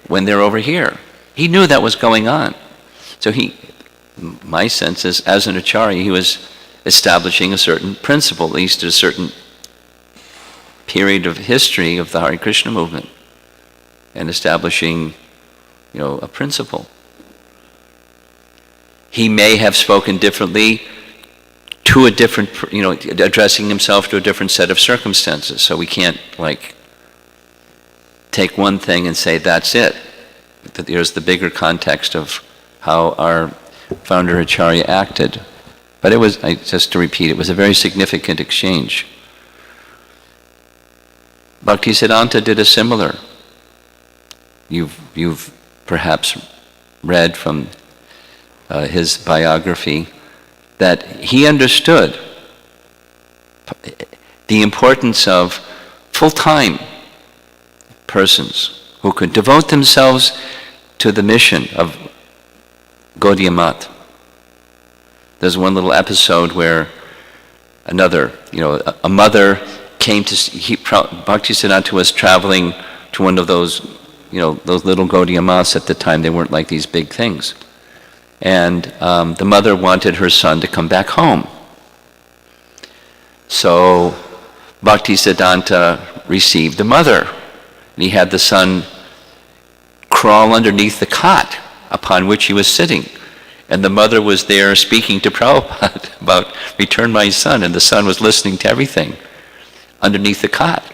when they're over here. He knew that was going on. So my sense is, as an acharya, he was establishing a certain principle, at least at a certain period of history of the Hare Krishna movement, and establishing, a principle. He may have spoken differently to a different, addressing himself to a different set of circumstances. So we can't, take one thing and say that's it. There's the bigger context of how our founder Acharya acted. But it was, just to repeat, it was a very significant exchange. Bhaktisiddhanta did a similar. You've perhaps read from his biography that he understood the importance of full-time persons who could devote themselves to the mission of Gaudiya Math. There's one little episode where a mother came to, Bhaktisiddhanta was traveling to one of those, those little Gaudiya Maths at the time. They weren't like these big things. And the mother wanted her son to come back home. So Bhaktisiddhanta received the mother. And he had the son crawl underneath the cot upon which he was sitting. And the mother was there speaking to Prabhupada about, return my son, and the son was listening to everything underneath the cot.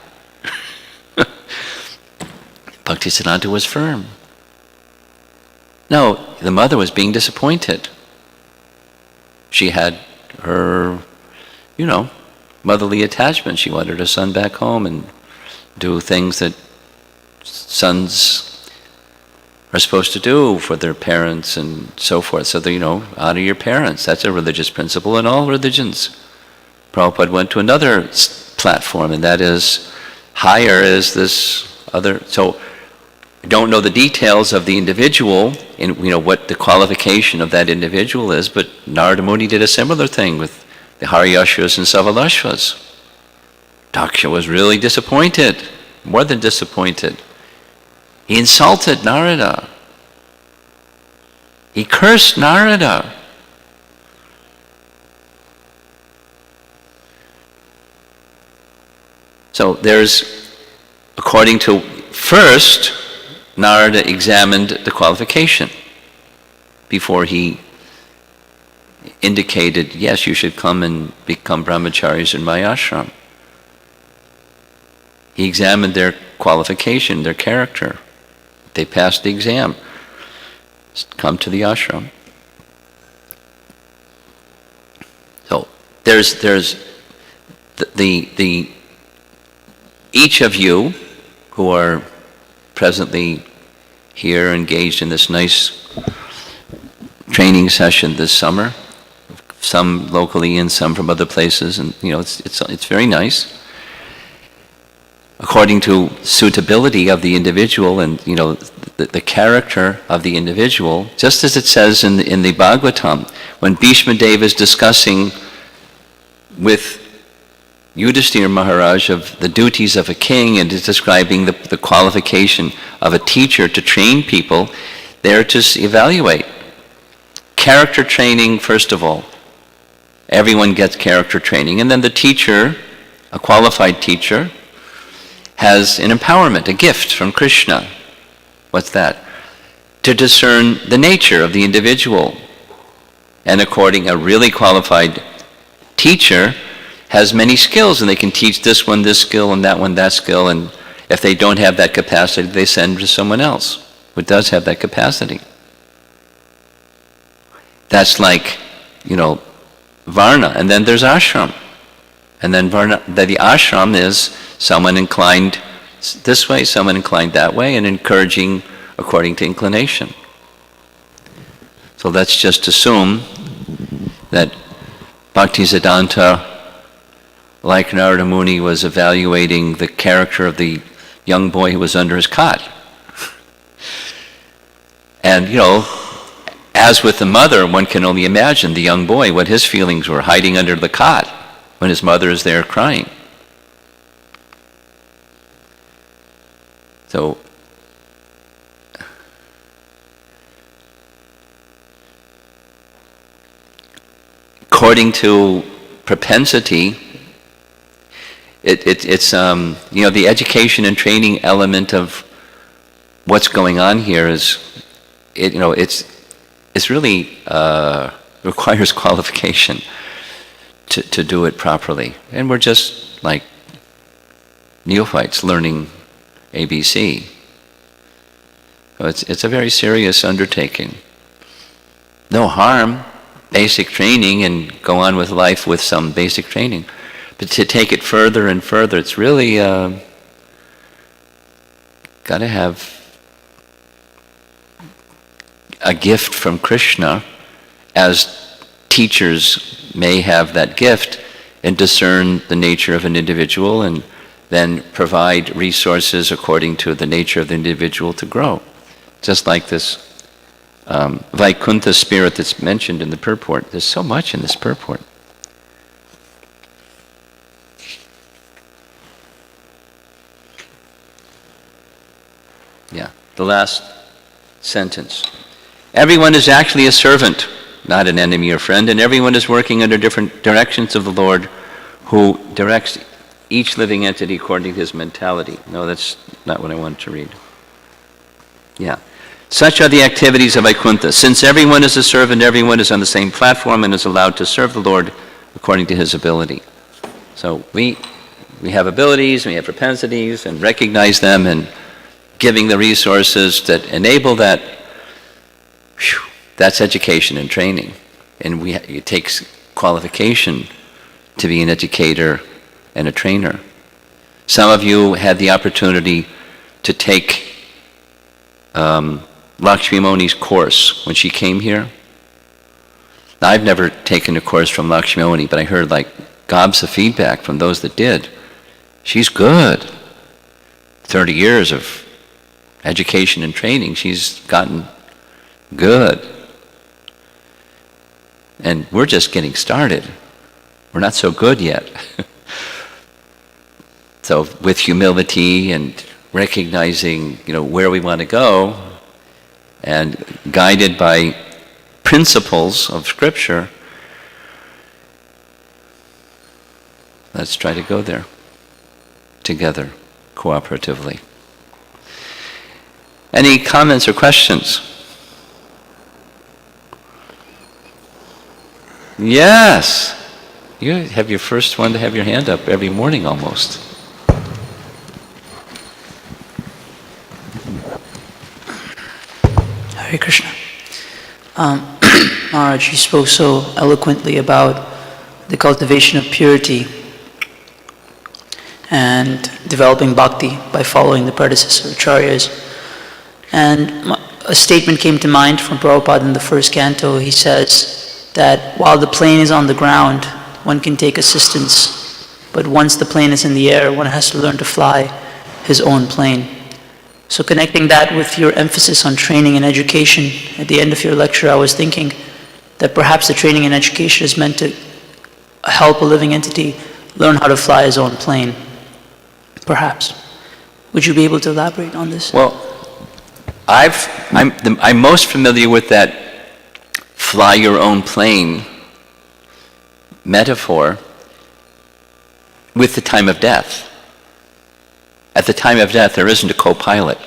Bhaktisiddhanta was firm. No, the mother was being disappointed. She had her, motherly attachment. She wanted her son back home and do things that sons are supposed to do for their parents and so forth. So that, honor your parents. That's a religious principle in all religions. Prabhupada went to another platform, and that is, higher is this other. So I don't know the details of the individual and what the qualification of that individual is, but Narada Muni did a similar thing with the Haryashvas and Savalashvas. Daksha was really disappointed, more than disappointed. He insulted Narada. He cursed Narada. So there's, according to, first, Narada examined the qualification before he indicated, yes, you should come and become brahmacharis in my ashram. He examined their qualification, their character. They passed the exam. Come to the ashram. So there's the each of you who are presently here engaged in this nice training session this summer, some locally and some from other places, and it's very nice. According to suitability of the individual and the character of the individual, just as it says in the Bhagavatam, when Bhishma Deva is discussing with Yudhishthira Maharaj of the duties of a king and is describing the qualification of a teacher to train people, they're to evaluate. Character training, first of all. Everyone gets character training. And then the teacher, a qualified teacher, has an empowerment, a gift from Krishna. What's that? To discern the nature of the individual. And according, a really qualified teacher has many skills, and they can teach this one this skill and that skill, and if they don't have that capacity, they send to someone else who does have that capacity. That's like, Varna, and then there's ashram. And then Varna, the ashram is someone inclined this way, someone inclined that way, and encouraging according to inclination. So let's just assume that Bhaktisiddhanta, like Narada Muni, was evaluating the character of the young boy who was under his cot. And, as with the mother, one can only imagine the young boy, what his feelings were hiding under the cot when his mother is there crying. So, according to propensity, it's the education and training element of what's going on here is, it's really requires qualification to do it properly. And we're just like neophytes learning ABC. So it's a very serious undertaking. No harm, basic training, and go on with life with some basic training. But to take it further and further, it's really got to have a gift from Krishna, as teachers may have that gift and discern the nature of an individual and then provide resources according to the nature of the individual to grow. Just like this Vaikuntha spirit that's mentioned in the purport. There's so much in this purport. Yeah, the last sentence. Everyone is actually a servant, not an enemy or friend, and everyone is working under different directions of the Lord, who directs each living entity according to his mentality. No, that's not what I wanted to read. Yeah. Such are the activities of Vaikuntha. Since everyone is a servant, everyone is on the same platform and is allowed to serve the Lord according to his ability. So we have abilities, we have propensities, and recognize them, and giving the resources that enable that, that's education and training. And it takes qualification to be an educator and a trainer. Some of you had the opportunity to take Lakshmi Moni's course when she came here. Now, I've never taken a course from Lakshmi Moni, but I heard like gobs of feedback from those that did. She's good. 30 years of education and training, she's gotten good. And we're just getting started. We're not so good yet. So with humility and recognizing, where we want to go, and guided by principles of Scripture, let's try to go there together, cooperatively. Any comments or questions? Yes. You have your first one to have your hand up every morning almost. Hare Krishna. Maharaj, you spoke so eloquently about the cultivation of purity and developing bhakti by following the predecessor acharyas. And a statement came to mind from Prabhupada in the first canto. He says that while the plane is on the ground, one can take assistance, but once the plane is in the air, one has to learn to fly his own plane. So connecting that with your emphasis on training and education, at the end of your lecture I was thinking that perhaps the training and education is meant to help a living entity learn how to fly his own plane. Perhaps. Would you be able to elaborate on this? Well, I'm most familiar with that fly your own plane metaphor with the time of death. At the time of death, there isn't a co-pilot.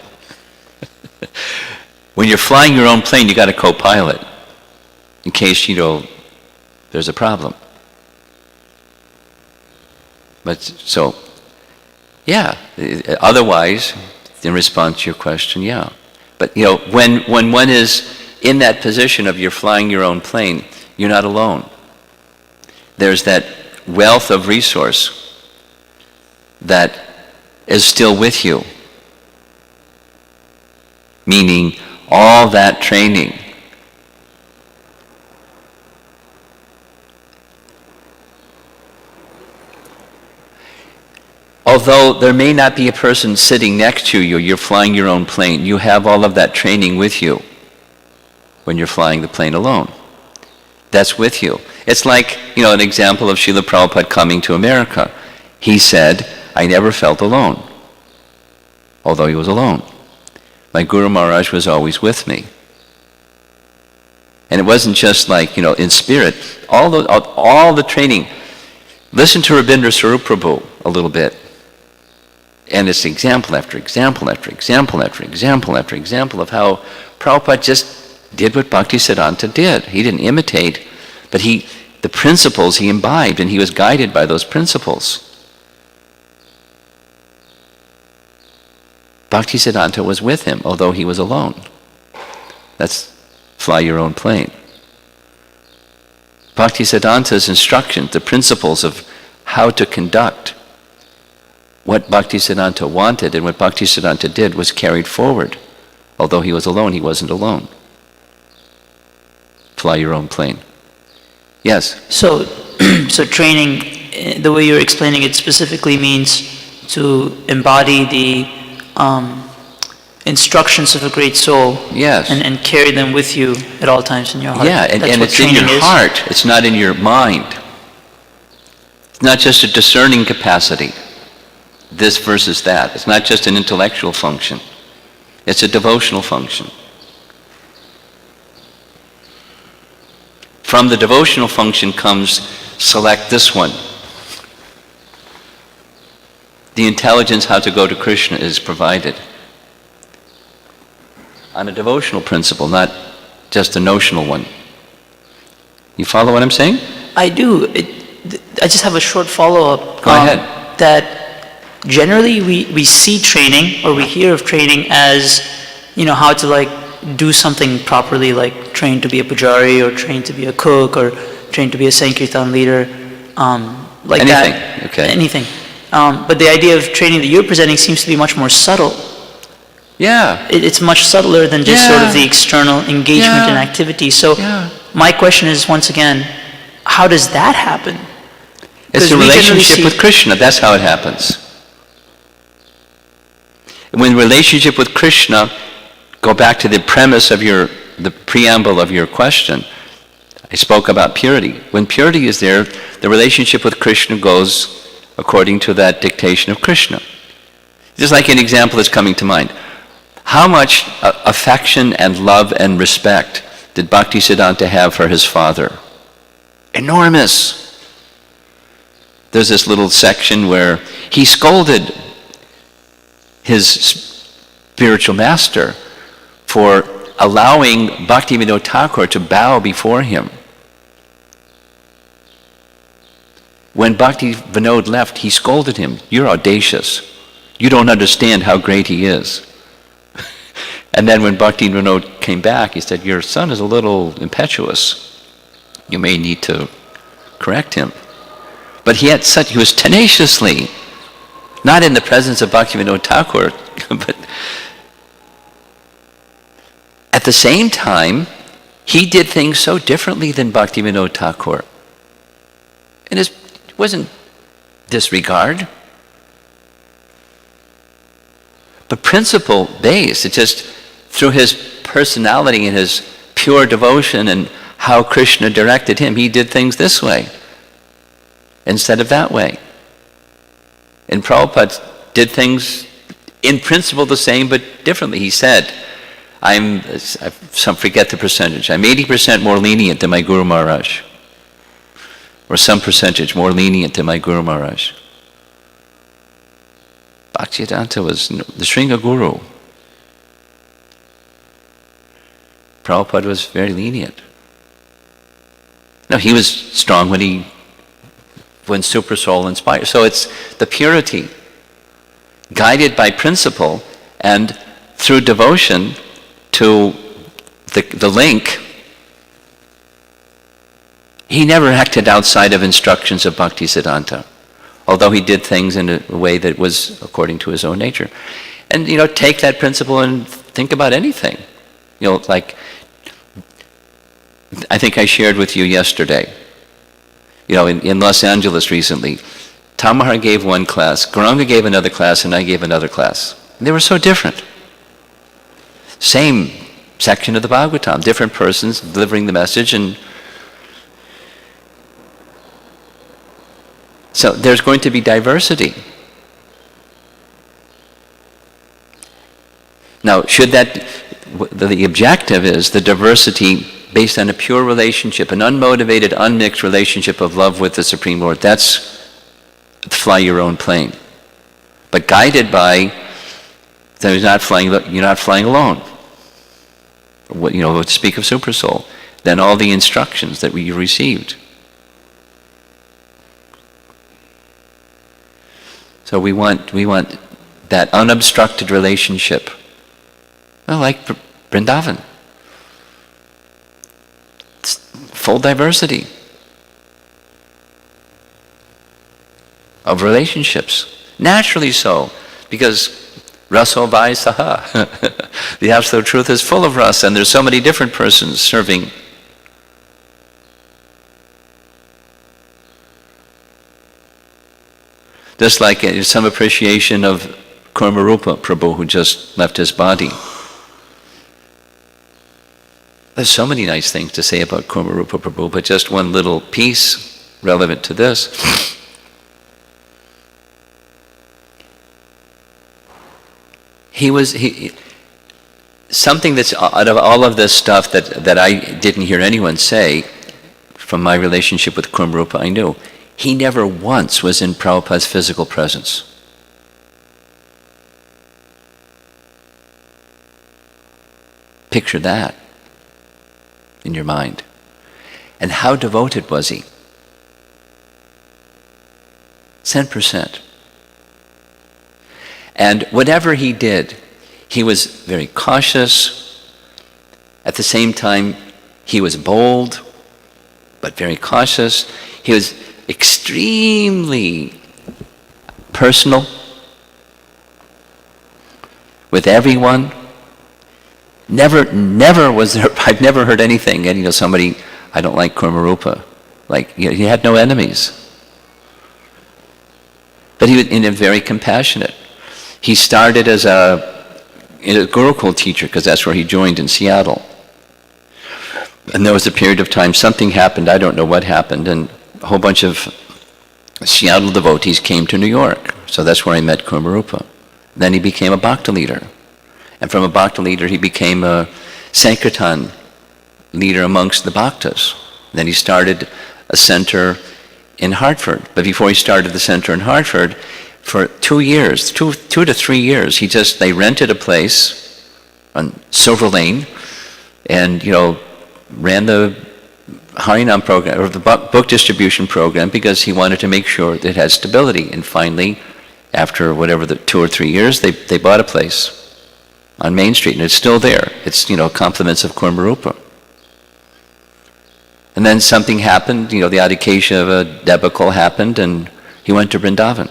When you're flying your own plane, you got a co-pilot in case, there's a problem. But so, yeah, otherwise, in response to your question, yeah. But when one is in that position of you're flying your own plane, you're not alone. There's that wealth of resource that is still with you. Meaning all that training. Although there may not be a person sitting next to you, you're flying your own plane, you have all of that training with you when you're flying the plane alone. That's with you. It's like, an example of Srila Prabhupada coming to America. He said, I never felt alone, although he was alone. My Guru Maharaj was always with me. And it wasn't just like, in spirit. All the training. Listen to Rabindra Swarup Prabhu a little bit. And it's example after example after example after example after example of how Prabhupada just did what Bhaktisiddhanta did. He didn't imitate, but the principles he imbibed, and he was guided by those principles. Bhaktisiddhanta was with him, although he was alone. That's fly your own plane. Bhaktisiddhanta's instructions, the principles of how to conduct what Bhaktisiddhanta wanted and what Bhaktisiddhanta did was carried forward. Although he was alone, he wasn't alone. Fly your own plane. Yes? So training, the way you're explaining it specifically means to embody the instructions of a great soul. Yes. And carry them with you at all times in your heart. Yeah, and it's in your heart. It's not in your mind. It's not just a discerning capacity, this versus that. It's not just an intellectual function. It's a devotional function. From the devotional function comes, select this one. The intelligence how to go to Krishna is provided on a devotional principle, not just a notional one. You follow what I'm saying? I do. I just have a short follow-up. Go ahead. That generally we see training, or we hear of training as, how to do something properly, like train to be a pujari, or train to be a cook, or train to be a Sankirtan leader, like anything. that. Okay. Anything. But the idea of training that you're presenting seems to be much more subtle. Yeah. It's much subtler than just sort of the external engagement and activity. So my question is, once again, how does that happen? It's a relationship with Krishna. That's how it happens. When relationship with Krishna, go back to the premise of the preamble of your question. I spoke about purity. When purity is there, the relationship with Krishna goes according to that dictation of Krishna. Just like an example that's coming to mind. How much affection and love and respect did Bhaktisiddhanta have for his father? Enormous. There's this little section where he scolded his spiritual master for allowing Bhaktivinoda Thakur to bow before him. When Bhaktivinoda left, he scolded him. You're audacious. You don't understand how great he is. And then when Bhaktivinoda came back, he said, your son is a little impetuous. You may need to correct him. But he was tenaciously, not in the presence of Bhaktivinoda Thakur, but at the same time, he did things so differently than Bhaktivinoda Thakur. And it wasn't disregard. but principle-based. It's just through his personality and his pure devotion and how Krishna directed him, he did things this way instead of that way. And Prabhupada did things in principle the same but differently. He said, I forget the percentage, I'm 80% more lenient than my Guru Maharaj. Or some percentage more lenient than my Guru Maharaj. Bhaktivedanta was the Sringa Guru. Prabhupada was very lenient. No, he was strong when Super Soul inspired. So it's the purity, guided by principle and through devotion to the link. He never acted outside of instructions of Bhaktisiddhanta, although he did things in a way that was according to his own nature. And, take that principle and think about anything. Like, I think I shared with you yesterday, in Los Angeles recently, Tamahar gave one class, Gauranga gave another class, and I gave another class. And they were so different. Same section of the Bhagavatam, different persons delivering the message, and so there's going to be diversity. Now, the objective is the diversity based on a pure relationship, an unmotivated, unmixed relationship of love with the Supreme Lord. That's fly your own plane. But guided by, you're not flying alone. To speak of Super Soul, then all the instructions that we received. So we want that unobstructed relationship. Well, like Vrindavan. It's full diversity of relationships. Naturally so, because raso vai saha. The absolute truth is full of rasa, and there's so many different persons serving. Just like some appreciation of Kurmarupa Prabhu, who just left his body. There's so many nice things to say about Kurmarupa Prabhu, but just one little piece relevant to this. Something that's out of all of this stuff that I didn't hear anyone say from my relationship with Kurmarupa, I knew. He never once was in Prabhupada's physical presence. Picture that in your mind. And how devoted was he? 10%. And whatever he did, he was very cautious. At the same time, he was bold, but very cautious. He was extremely personal with everyone. Never was there, I've never heard anything, and somebody, I don't like Kurmarupa. Like, he had no enemies. But he was very compassionate. He started as a Gurukul teacher, because that's where he joined in Seattle. And there was a period of time, something happened, I don't know what happened, and a whole bunch of Seattle devotees came to New York. So that's where I met Kurmarupa. Then he became a Bhakta leader. And from a Bhakta leader, he became a Sankirtan leader amongst the Bhaktas. Then he started a center in Hartford. But before he started the center in Hartford, for 2 years, two to 3 years, they rented a place on Silver Lane and, ran the Harinam program, or the book distribution program, because he wanted to make sure that it had stability. And finally, after whatever the 2 or 3 years, they bought a place on Main Street, and it's still there. It's, compliments of Kurmarupa. And then something happened, the Adhikesha of a debacle happened, and he went to Vrindavan.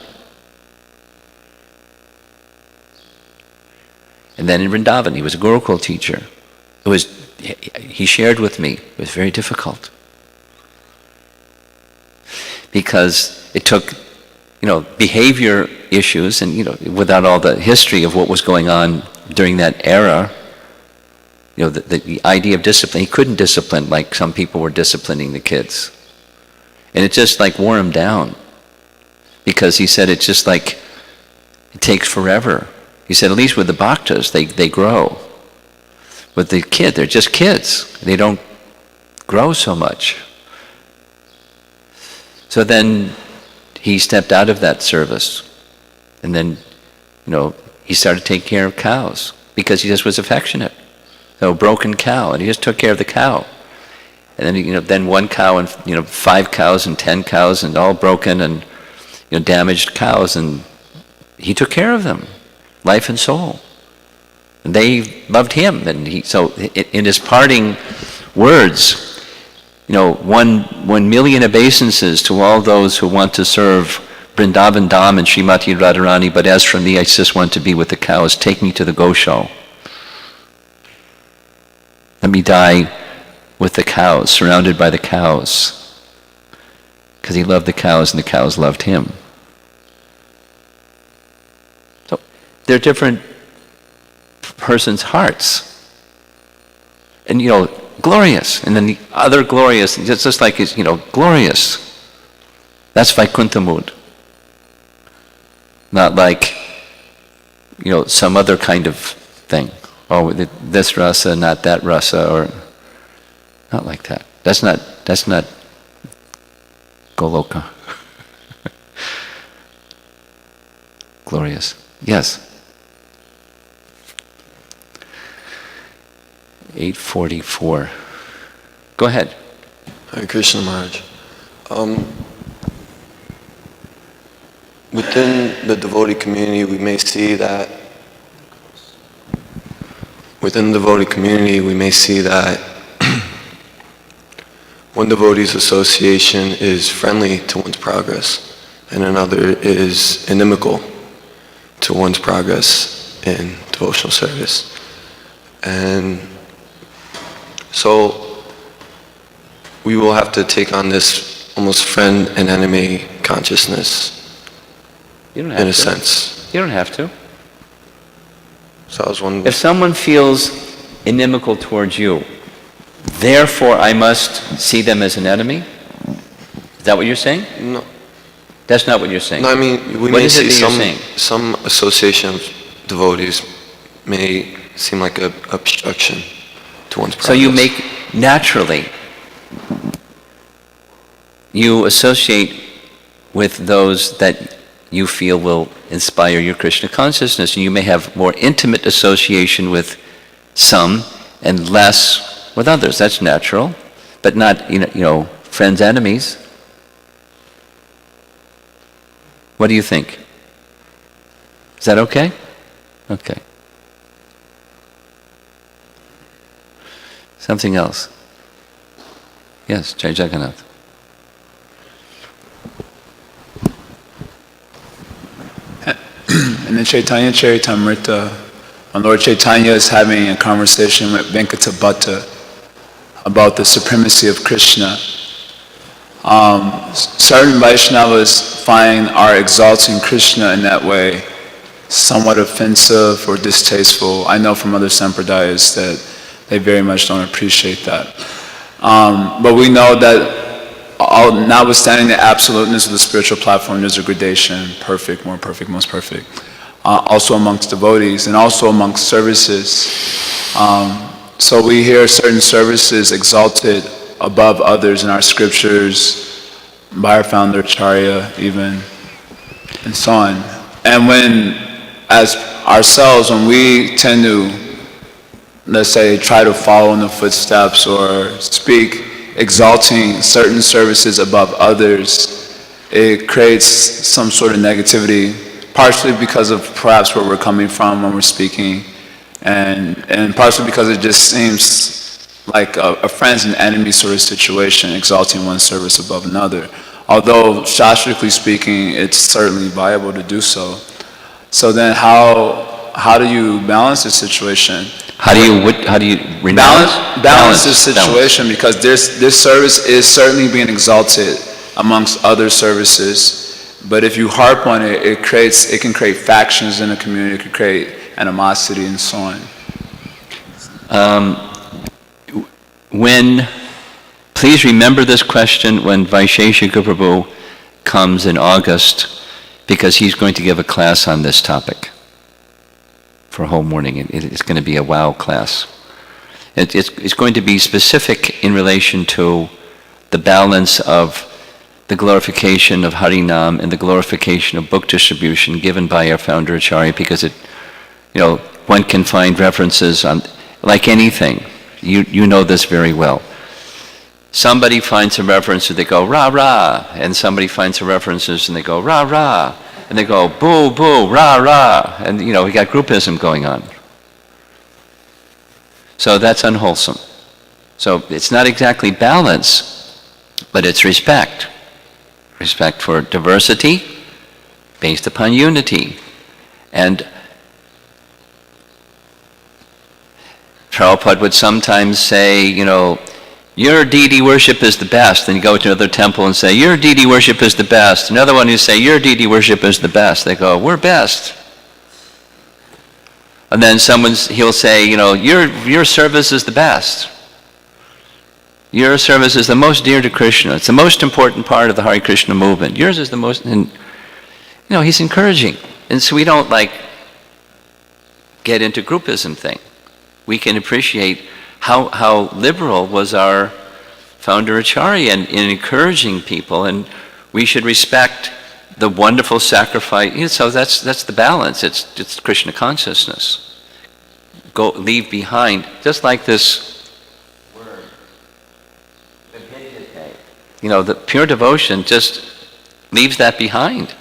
And then in Vrindavan, he was a Gurukul teacher. He shared with me, it was very difficult. Because it took behavior issues, and without all the history of what was going on during that era, the idea of discipline, he couldn't discipline like some people were disciplining the kids. And it just like wore him down, because he said it's just like, it takes forever. He said, at least with the bhaktas, they grow. With the kid, they're just kids. They don't grow so much. So then he stepped out of that service. And then, he started taking care of cows, because he just was affectionate. So a broken cow, and he just took care of the cow. And then, then one cow and, 5 cows and 10 cows and all broken and, damaged cows, and he took care of them, life and soul. And they loved him. And so in his parting words, 1 million obeisances to all those who want to serve Vrindavan Dham and Srimati Radharani, but as for me, I just want to be with the cows. Take me to the Gosho. Let me die with the cows, surrounded by the cows. Because he loved the cows and the cows loved him. So they're different person's hearts. And glorious. And then the other glorious, just like it's, glorious. That's Vaikuntha mood. Not like, some other kind of thing. Oh, this rasa, not that rasa, or not like that. That's not Goloka. Glorious. Yes. 8:44. Go ahead. Hare Krishna Maharaj. Within the devotee community, we may see that one devotee's association is friendly to one's progress, and another is inimical to one's progress in devotional service. And so we will have to take on this almost friend and enemy consciousness in a sense. You don't have to. So I was wondering, if someone feels inimical towards you, therefore I must see them as an enemy? Is that what you're saying? No. That's not what you're saying. No, I mean, we may see some association of devotees may seem like an obstruction to one's progress. So you make, naturally, you associate with those that you feel will inspire your Krishna consciousness, and you may have more intimate association with some and less with others. That's natural, but not, friends, enemies. What do you think? Is that okay? Okay. Something else? Yes, Jai Jagannath. In the Chaitanya Charitamrita, when Lord Chaitanya is having a conversation with Venkatabhatta about the supremacy of Krishna, certain Vaishnavas are exalting Krishna in that way somewhat offensive or distasteful. I know from other sampradayas that they very much don't appreciate that. But we know that notwithstanding the absoluteness of the spiritual platform, there's a gradation, perfect, more perfect, most perfect. Also amongst devotees and also amongst services. So we hear certain services exalted above others in our scriptures, by our founder Acharya even, and so on. And when we tend to, let's say, try to follow in the footsteps or speak exalting certain services above others, it creates some sort of negativity, partially because of perhaps where we're coming from when we're speaking, and partially because it just seems like a friends and enemies sort of situation, exalting one service above another. Although, shastrically speaking, it's certainly viable to do so. So then how do you balance this situation? How do you balance this situation? Because this service is certainly being exalted amongst other services, But if you harp on it, it can create factions in a community, it can create animosity and so on. Please remember this question when Vaisheshika Prabhu comes in August, because he's going to give a class on this topic for a whole morning. It's going to be a wow class. It's going to be specific in relation to the balance of the glorification of Harinam and the glorification of book distribution given by our founder Acharya, because one can find references on, like anything. You know this very well. Somebody finds a reference and they go rah rah, and somebody finds a references and they go rah rah, and they go boo boo rah rah, and we got groupism going on. So that's unwholesome. So it's not exactly balance, but it's respect. Respect for diversity based upon unity. And Prabhupada would sometimes say, your deity worship is the best. Then you go to another temple and say, your deity worship is the best. Another one, you say, your deity worship is the best. They go, we're best. And then he'll say, your service is the best. Your service is the most dear to Krishna. It's the most important part of the Hare Krishna movement. Yours is the most, and he's encouraging. And so we don't get into groupism thing. We can appreciate how liberal was our founder Acharya in encouraging people, and we should respect the wonderful sacrifice. So that's the balance. It's Krishna consciousness. Leave behind, just like this word, the pure devotion just leaves that behind.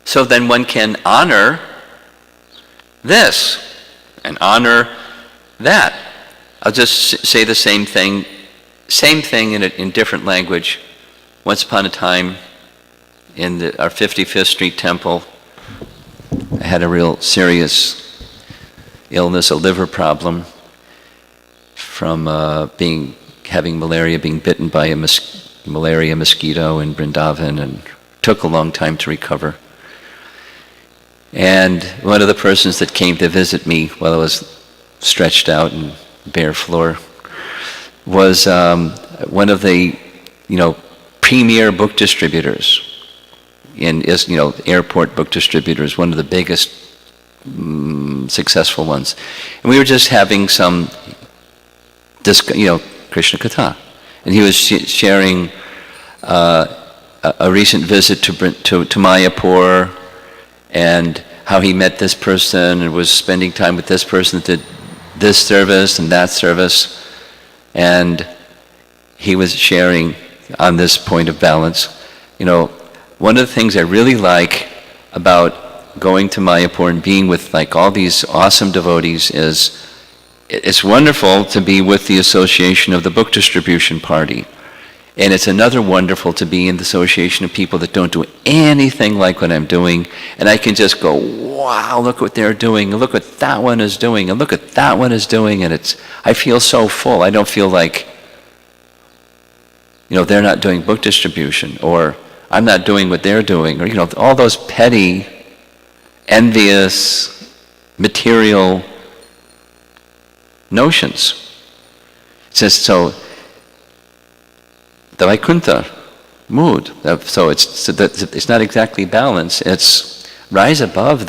So then one can honor this and honor that. I'll just say the same thing in different language. Once upon a time, in our 55th Street Temple, I had a real serious illness, a liver problem, from having malaria, being bitten by a malaria mosquito in Vrindavan, and took a long time to recover. And one of the persons that came to visit me while I was stretched out and bare floor was one of the premier book distributors airport book distributors, one of the biggest successful ones. And we were just having some Krishna Katha, and he was sharing a recent visit to Mayapur, and how he met this person and was spending time with this person that did this service and that service. And he was sharing on this point of balance. One of the things I really like about going to Mayapur and being with all these awesome devotees is it's wonderful to be with the association of the book distribution party. And it's another wonderful to be in the association of people that don't do anything like what I'm doing. And I can just go, wow, look what they're doing. And look what that one is doing. And look what that one is doing. And I feel so full. I don't feel like, they're not doing book distribution, or I'm not doing what they're doing, or, all those petty, envious, material notions. It says, so, the Vaikuntha mood. So it's not exactly balance. It's rise above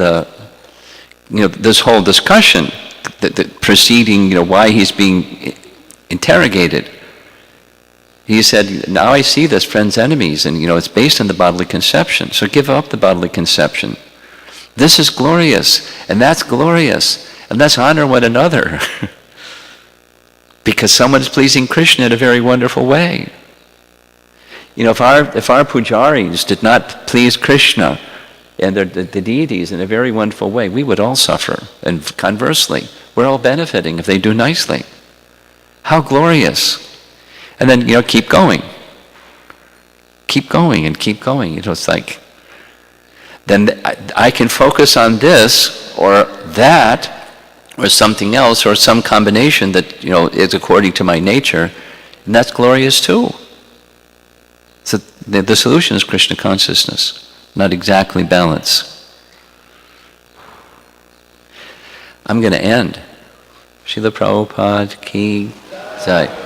this whole discussion, the preceding, why he's being interrogated. He said, now I see this friend's enemies, and it's based on the bodily conception. So give up the bodily conception. This is glorious, and that's glorious, and let's honor one another. Because someone is pleasing Krishna in a very wonderful way. If our pujaris did not please Krishna and the deities in a very wonderful way, we would all suffer. And conversely, we're all benefiting if they do nicely. How glorious. And then, keep going. Keep going and keep going. It's like, then I can focus on this or that or something else or some combination that, is according to my nature, and that's glorious too. So the solution is Krishna consciousness, not exactly balance. I'm going to end. Srila Prabhupada ki jai.